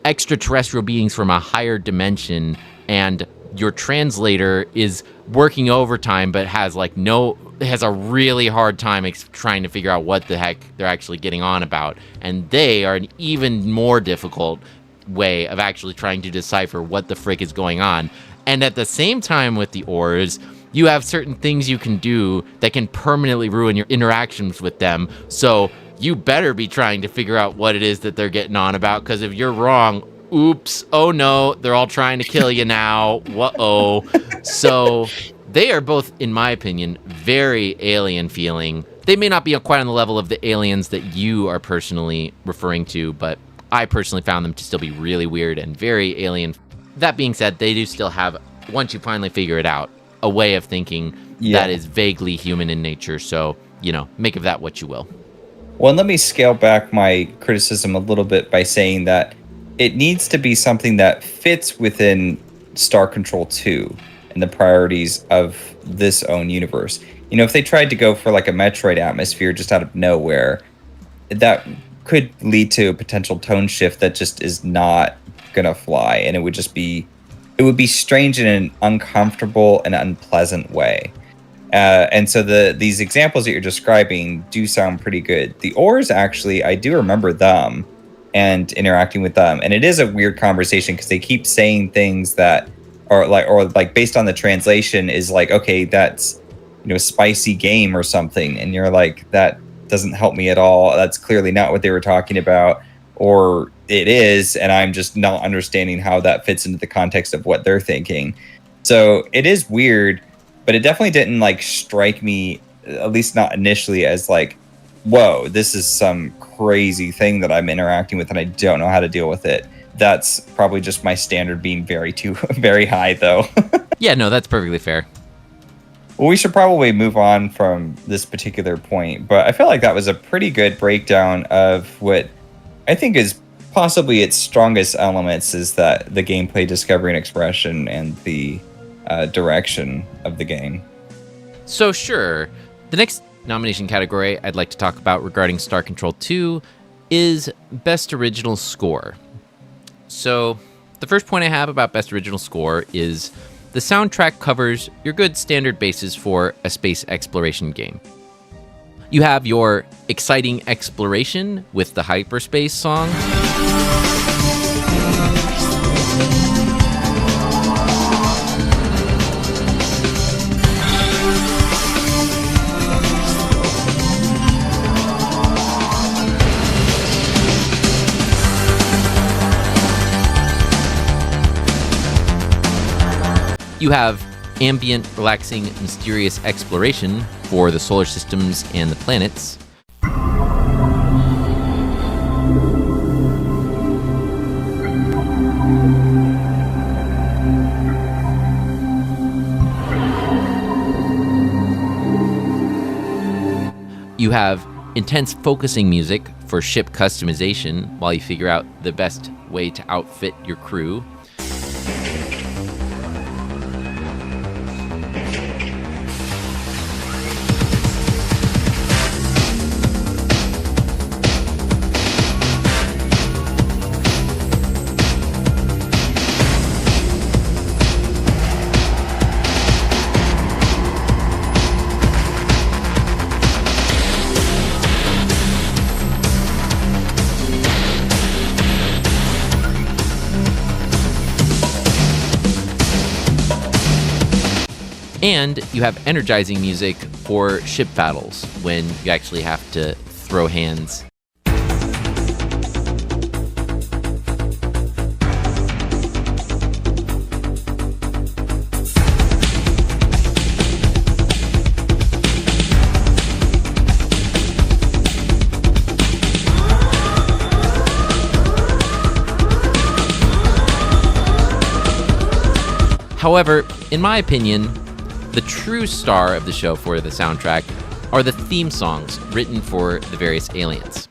extraterrestrial beings from a higher dimension, and your translator is working overtime but has a really hard time trying to figure out what the heck they're actually getting on about. And they are an even more difficult way of actually trying to decipher what the frick is going on. And at the same time with the Ors, you have certain things you can do that can permanently ruin your interactions with them. So you better be trying to figure out what it is that they're getting on about, because if you're wrong, oops, oh no, they're all trying to kill you now. Whoa. So they are both, in my opinion, very alien feeling. They may not be quite on the level of the aliens that you are personally referring to, but I personally found them to still be really weird and very alien. That being said, they do still have, once you finally figure it out, a way of thinking that is vaguely human in nature. So, make of that what you will. Well, let me scale back my criticism a little bit by saying that it needs to be something that fits within Star Control 2 and the priorities of this own universe. If they tried to go for like a Metroid atmosphere just out of nowhere, that could lead to a potential tone shift that just is not gonna fly, and it would be strange in an uncomfortable and unpleasant way. And so these examples that you're describing do sound pretty good. The Ors, actually, I do remember them and interacting with them, and it is a weird conversation because they keep saying things that are like based on the translation is like, okay, that's spicy game or something, and you're like, that doesn't help me at all. That's clearly not what they were talking about, or it is, and I'm just not understanding how that fits into the context of what they're thinking. So it is weird, but it definitely didn't strike me, at least not initially, as like, whoa, this is some crazy thing that I'm interacting with and I don't know how to deal with it. That's probably just my standard being very high, though. Yeah, no, that's perfectly fair. Well, we should probably move on from this particular point, but I feel like that was a pretty good breakdown of what I think is possibly its strongest elements, is that the gameplay discovery and expression and the direction of the game. So sure, the next nomination category I'd like to talk about regarding Star Control 2 is Best Original Score. So the first point I have about Best Original Score is the soundtrack covers your good standard bases for a space exploration game. You have your exciting exploration with the hyperspace song. You have ambient, relaxing, mysterious exploration for the solar systems and the planets. You have intense focusing music for ship customization while you figure out the best way to outfit your crew. And you have energizing music for ship battles when you actually have to throw hands. However, in my opinion, the true star of the show for the soundtrack are the theme songs written for the various aliens.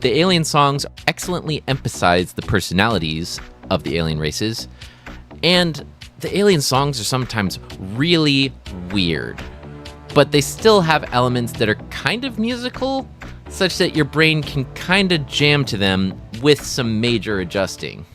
The alien songs excellently emphasize the personalities of the alien races, and the alien songs are sometimes really weird, but they still have elements that are kind of musical, such that your brain can kind of jam to them with some major adjusting.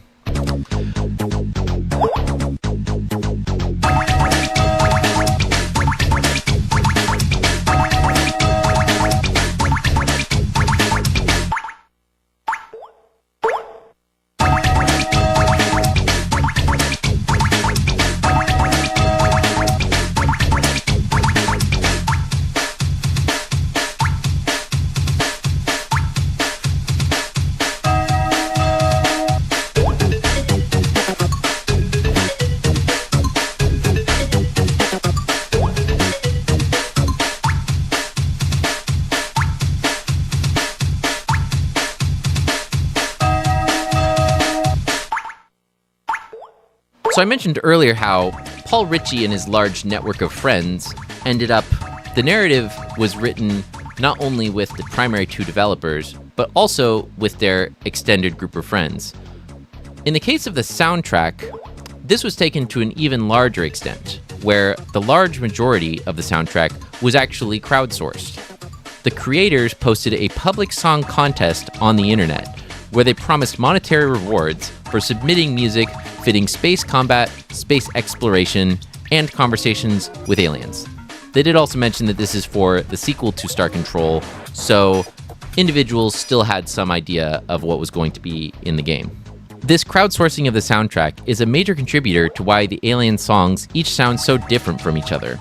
So I mentioned earlier how Paul Ritchie and his large network of friends the narrative was written not only with the primary two developers, but also with their extended group of friends. In the case of the soundtrack, this was taken to an even larger extent, where the large majority of the soundtrack was actually crowdsourced. The creators posted a public song contest on the internet, where they promised monetary rewards for submitting music fitting space combat, space exploration, and conversations with aliens. They did also mention that this is for the sequel to Star Control, so individuals still had some idea of what was going to be in the game. This crowdsourcing of the soundtrack is a major contributor to why the alien songs each sound so different from each other.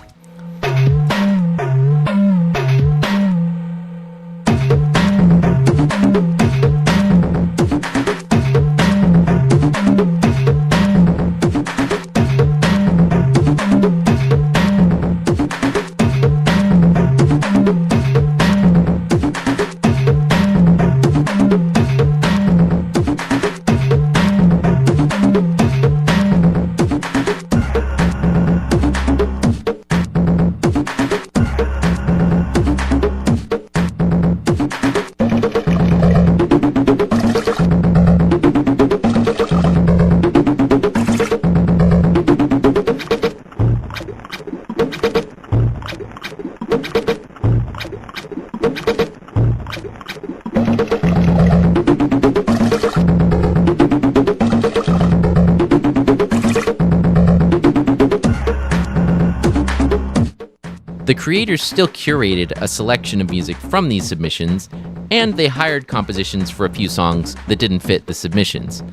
The creators still curated a selection of music from these submissions, and they hired compositions for a few songs that didn't fit the submissions.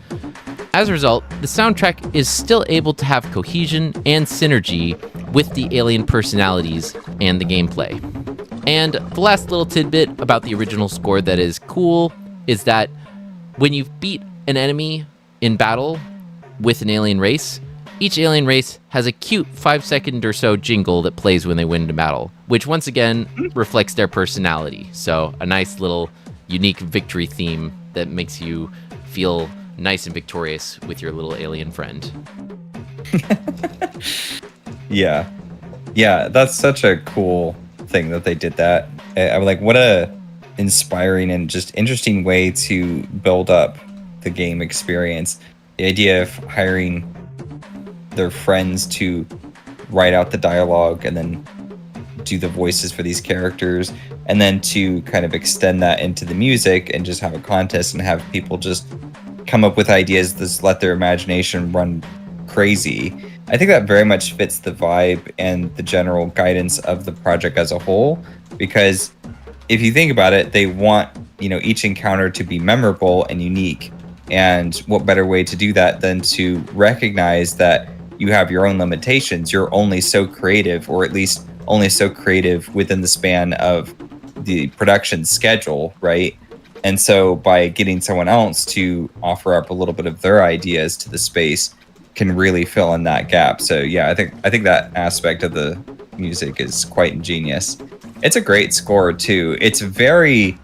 As a result, the soundtrack is still able to have cohesion and synergy with the alien personalities and the gameplay. And the last little tidbit about the original score that is cool is that when you beat an enemy in battle with an alien race, each alien race has a cute 5-second or so jingle that plays when they win a battle, which once again reflects their personality. So a nice little unique victory theme that makes you feel nice and victorious with your little alien friend. Yeah, that's such a cool thing that they did that. I'm like, what a inspiring and just interesting way to build up the game experience. The idea of hiring their friends to write out the dialogue and then do the voices for these characters, and then to kind of extend that into the music and just have a contest and have people just come up with ideas, just let their imagination run crazy. I think that very much fits the vibe and the general guidance of the project as a whole, because if you think about it, they want, each encounter to be memorable and unique. And what better way to do that than to recognize that you have your own limitations. You're only so creative, or at least only so creative within the span of the production schedule, right? And so by getting someone else to offer up a little bit of their ideas to the space can really fill in that gap. So yeah, I think that aspect of the music is quite ingenious. It's a great score too. It's very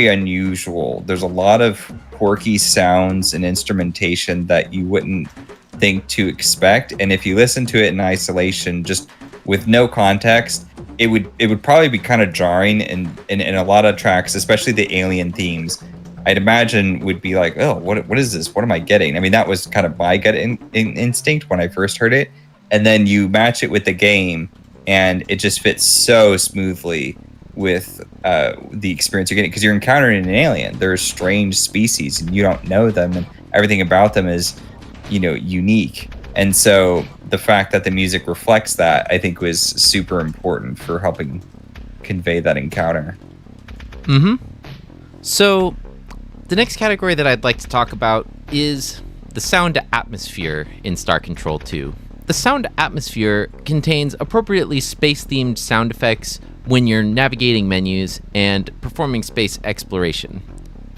unusual. There's a lot of quirky sounds and instrumentation that you wouldn't think to expect. And if you listen to it in isolation, just with no context, it would probably be kind of jarring in a lot of tracks, especially the alien themes. I'd imagine would be like, oh, what is this? What am I getting? I mean, that was kind of my gut instinct when I first heard it. And then you match it with the game, and it just fits so smoothly with the experience you're getting, because you're encountering an alien. They're a strange species, and you don't know them, and everything about them is, unique. And so the fact that the music reflects that, I think, was super important for helping convey that encounter. Mm-hmm. So the next category that I'd like to talk about is the sound atmosphere in Star Control 2. The sound atmosphere contains appropriately space-themed sound effects when you're navigating menus and performing space exploration.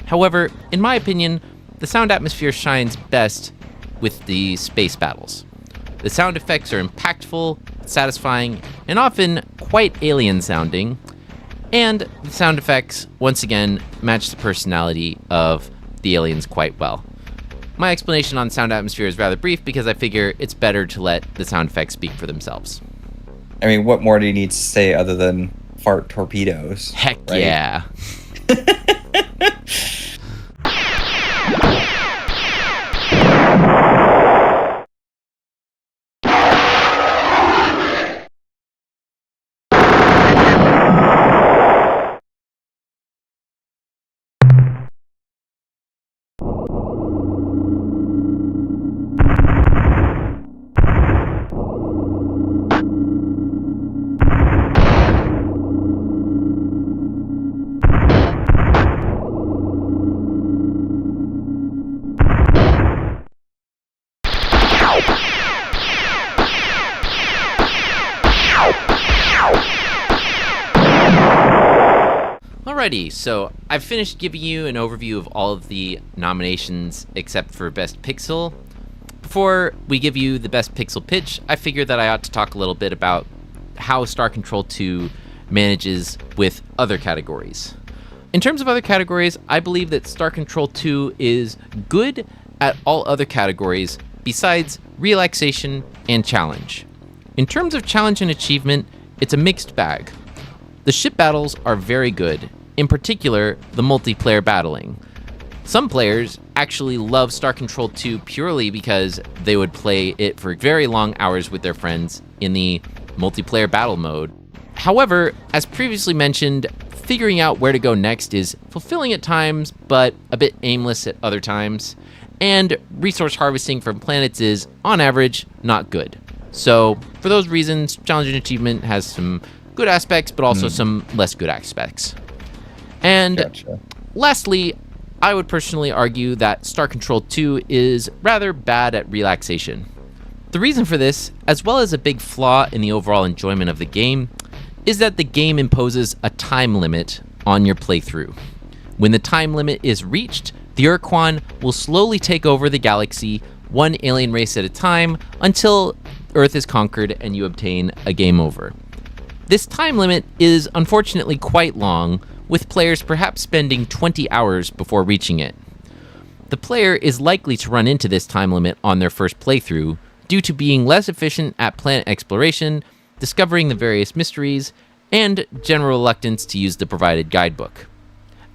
However, in my opinion, the sound atmosphere shines best with the space battles. The sound effects are impactful, satisfying, and often quite alien-sounding, and the sound effects, once again, match the personality of the aliens quite well. My explanation on sound atmosphere is rather brief because I figure it's better to let the sound effects speak for themselves. I mean, what more do you need to say other than fart torpedoes? Heck right? Yeah. Alrighty, so I've finished giving you an overview of all of the nominations except for Best Pixel. Before we give you the Best Pixel pitch, I figured that I ought to talk a little bit about how Star Control 2 manages with other categories. In terms of other categories, I believe that Star Control 2 is good at all other categories besides relaxation and challenge. In terms of challenge and achievement, it's a mixed bag. The ship battles are very good, in particular, the multiplayer battling. Some players actually love Star Control 2 purely because they would play it for very long hours with their friends in the multiplayer battle mode. However, as previously mentioned, figuring out where to go next is fulfilling at times, but a bit aimless at other times, and resource harvesting from planets is, on average, not good. So, for those reasons, challenge and achievement has some good aspects, but also some less good aspects. And Gotcha. Lastly, I would personally argue that Star Control 2 is rather bad at relaxation. The reason for this, as well as a big flaw in the overall enjoyment of the game, is that the game imposes a time limit on your playthrough. When the time limit is reached, the Urquan will slowly take over the galaxy, one alien race at a time, until Earth is conquered and you obtain a game over. This time limit is unfortunately quite long, with players perhaps spending 20 hours before reaching it. The player is likely to run into this time limit on their first playthrough due to being less efficient at planet exploration, discovering the various mysteries, and general reluctance to use the provided guidebook.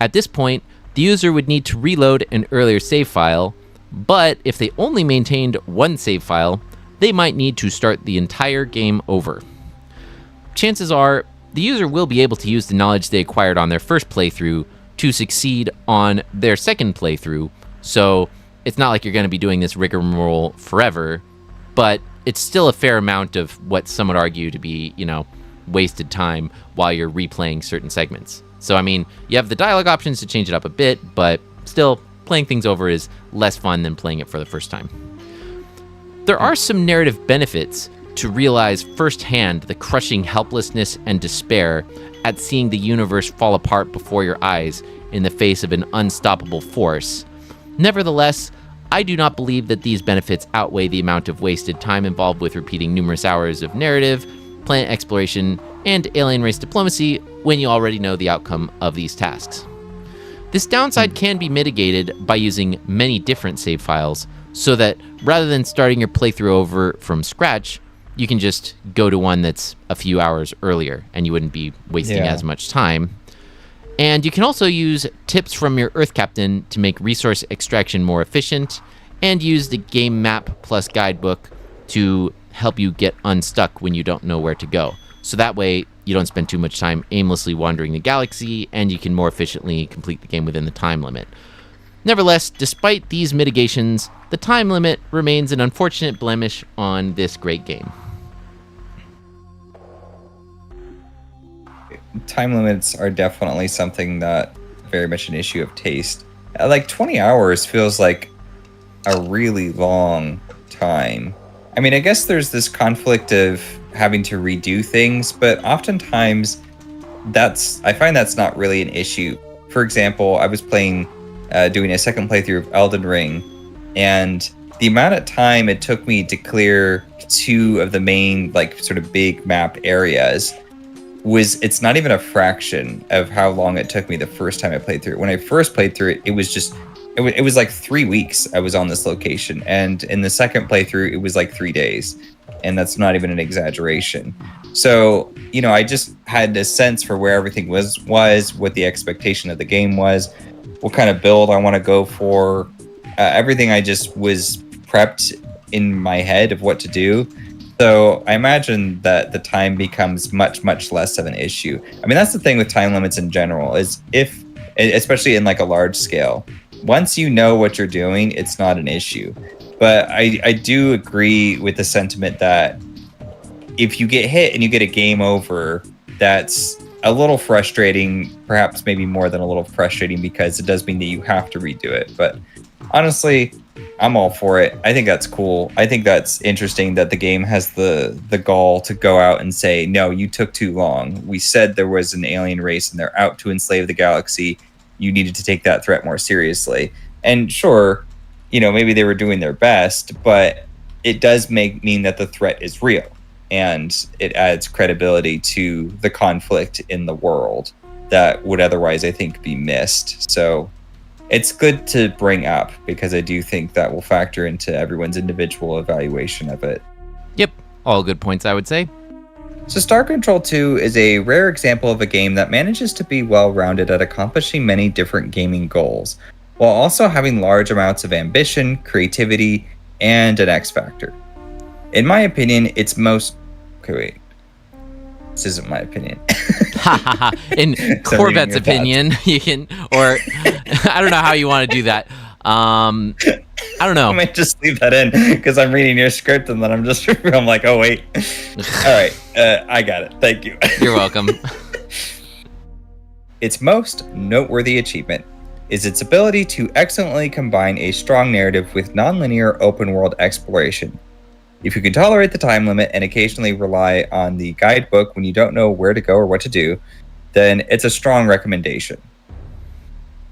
At this point, the user would need to reload an earlier save file, but if they only maintained one save file, they might need to start the entire game over. Chances are, the user will be able to use the knowledge they acquired on their first playthrough to succeed on their second playthrough, so it's not like you're going to be doing this rigmarole forever, but it's still a fair amount of what some would argue to be, wasted time while you're replaying certain segments. So, you have the dialogue options to change it up a bit, but still, playing things over is less fun than playing it for the first time. There are some narrative benefits to realize firsthand the crushing helplessness and despair at seeing the universe fall apart before your eyes in the face of an unstoppable force. Nevertheless, I do not believe that these benefits outweigh the amount of wasted time involved with repeating numerous hours of narrative, planet exploration, and alien race diplomacy when you already know the outcome of these tasks. This downside can be mitigated by using many different save files, so that rather than starting your playthrough over from scratch, you can just go to one that's a few hours earlier, and you wouldn't be wasting as much time. And you can also use tips from your Earth Captain to make resource extraction more efficient, and use the game map plus guidebook to help you get unstuck when you don't know where to go. So that way, you don't spend too much time aimlessly wandering the galaxy, and you can more efficiently complete the game within the time limit. Nevertheless, despite these mitigations, the time limit remains an unfortunate blemish on this great game. Time limits are definitely something that very much an issue of taste. Like 20 hours feels like a really long time. I guess there's this conflict of having to redo things, but oftentimes I find that's not really an issue. For example, I was doing a second playthrough of Elden Ring, and the amount of time it took me to clear 2 of the main, sort of big map areas it's not even a fraction of how long it took me the first time I played through it. When I first played through it, it was like 3 weeks I was on this location, and in the second playthrough, it was like 3 days, and that's not even an exaggeration. So, I just had a sense for where everything was, what the expectation of the game was, what kind of build I want to go for. Everything I just was prepped in my head of what to do. So I imagine that the time becomes much, much less of an issue. That's the thing with time limits in general, is especially in a large scale, once you know what you're doing, it's not an issue. But I do agree with the sentiment that if you get hit and you get a game over, that's a little frustrating, perhaps maybe more than a little frustrating, because it does mean that you have to redo it. But honestly, I'm all for it. I think that's cool. I think that's interesting that the game has the gall to go out and say, no, you took too long. We said there was an alien race and they're out to enslave the galaxy. You needed to take that threat more seriously. And sure, maybe they were doing their best, but it does mean that the threat is real, and it adds credibility to the conflict in the world that would otherwise, I think, be missed. So it's good to bring up, because I do think that will factor into everyone's individual evaluation of it. Yep, all good points, I would say. So Star Control 2 is a rare example of a game that manages to be well-rounded at accomplishing many different gaming goals, while also having large amounts of ambition, creativity, and an X factor. In my opinion, it's most... Okay, wait. This isn't my opinion. In Corbett's opinion, you can, or I don't know how you want to do that. I don't know. I might just leave that in, because I'm reading your script and then I'm like, oh wait. All right, I got it. Thank you. You're welcome. Its most noteworthy achievement is its ability to excellently combine a strong narrative with non-linear open-world exploration. If you can tolerate the time limit and occasionally rely on the guidebook when you don't know where to go or what to do, then it's a strong recommendation.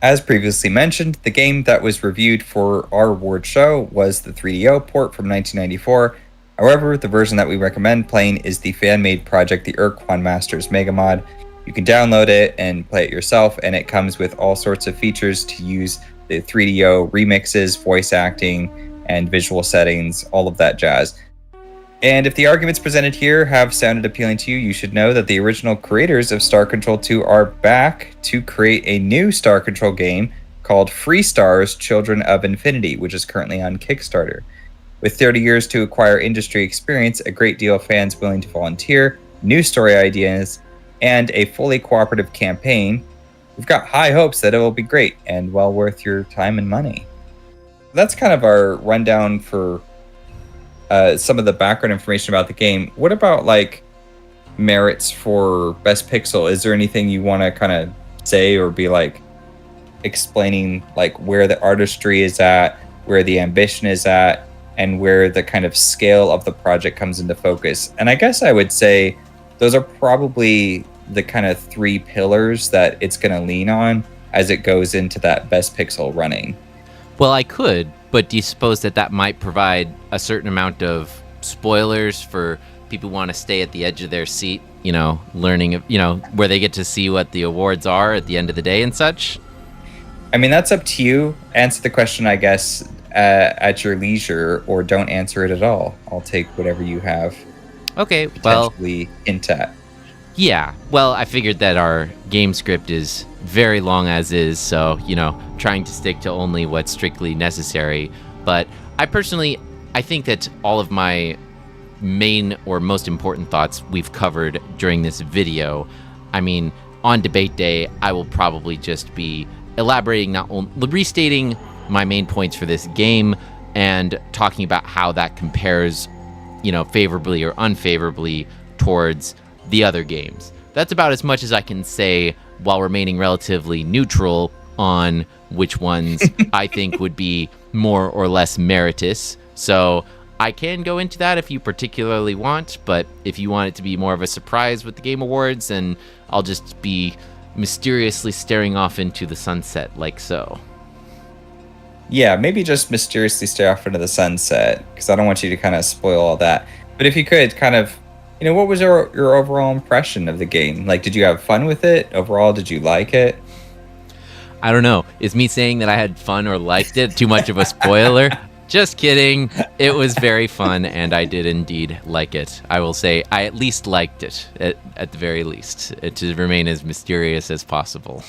As previously mentioned, the game that was reviewed for our award show was the 3DO port from 1994. However, the version that we recommend playing is the fan-made project, the Urquan Masters Megamod. You can download it and play it yourself, and it comes with all sorts of features to use the 3DO remixes, voice acting, and visual settings, all of that jazz. And if the arguments presented here have sounded appealing to you, you should know that the original creators of Star Control 2 are back to create a new Star Control game called Freestar's Children of Infinity, which is currently on Kickstarter. With 30 years to acquire industry experience, a great deal of fans willing to volunteer, new story ideas, and a fully cooperative campaign, we've got high hopes that it will be great and well worth your time and money. That's kind of our rundown for some of the background information about the game. What about like merits for Best Pixel? Is there anything you want to kind of say or be like explaining like where the artistry is at, where the ambition is at, and where the kind of scale of the project comes into focus? And I guess I would say those are probably the kind of three pillars that it's going to lean on as it goes into that Best Pixel running. Well, I could, but do you suppose that might provide a certain amount of spoilers for people who want to stay at the edge of their seat, learning, where they get to see what the awards are at the end of the day and such? I mean, that's up to you. Answer the question, I guess, at your leisure, or don't answer it at all. I'll take whatever you have. Okay, potentially hint at. Yeah, well, I figured that our game script is very long as is, so, trying to stick to only what's strictly necessary. But I think that all of my main or most important thoughts we've covered during this video. I mean, on debate day, I will probably just be elaborating, not only restating my main points for this game and talking about how that compares, favorably or unfavorably towards the other games. That's about as much as I can say while remaining relatively neutral on which ones I think would be more or less meritorious. So I can go into that if you particularly want, but if you want it to be more of a surprise with the Game Awards, then I'll just be mysteriously staring off into the sunset like so. Yeah, maybe just mysteriously stare off into the sunset, because I don't want you to kind of spoil all that. But if you could kind of, what was your overall impression of the game? Like, did you have fun with it? Overall, did you like it? I don't know. Is me saying that I had fun or liked it too much of a spoiler? Just kidding. It was very fun, and I did indeed like it. I will say I at least liked it, at the very least, to remain as mysterious as possible.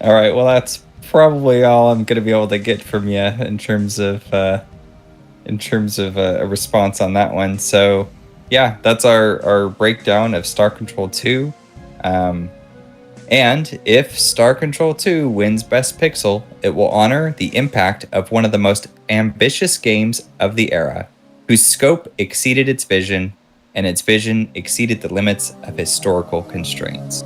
All right, well, that's probably all I'm going to be able to get from you in terms of a response on that one. So, yeah, that's our breakdown of Star Control 2. And if Star Control 2 wins Best Pixel, it will honor the impact of one of the most ambitious games of the era, whose scope exceeded its vision, and its vision exceeded the limits of historical constraints.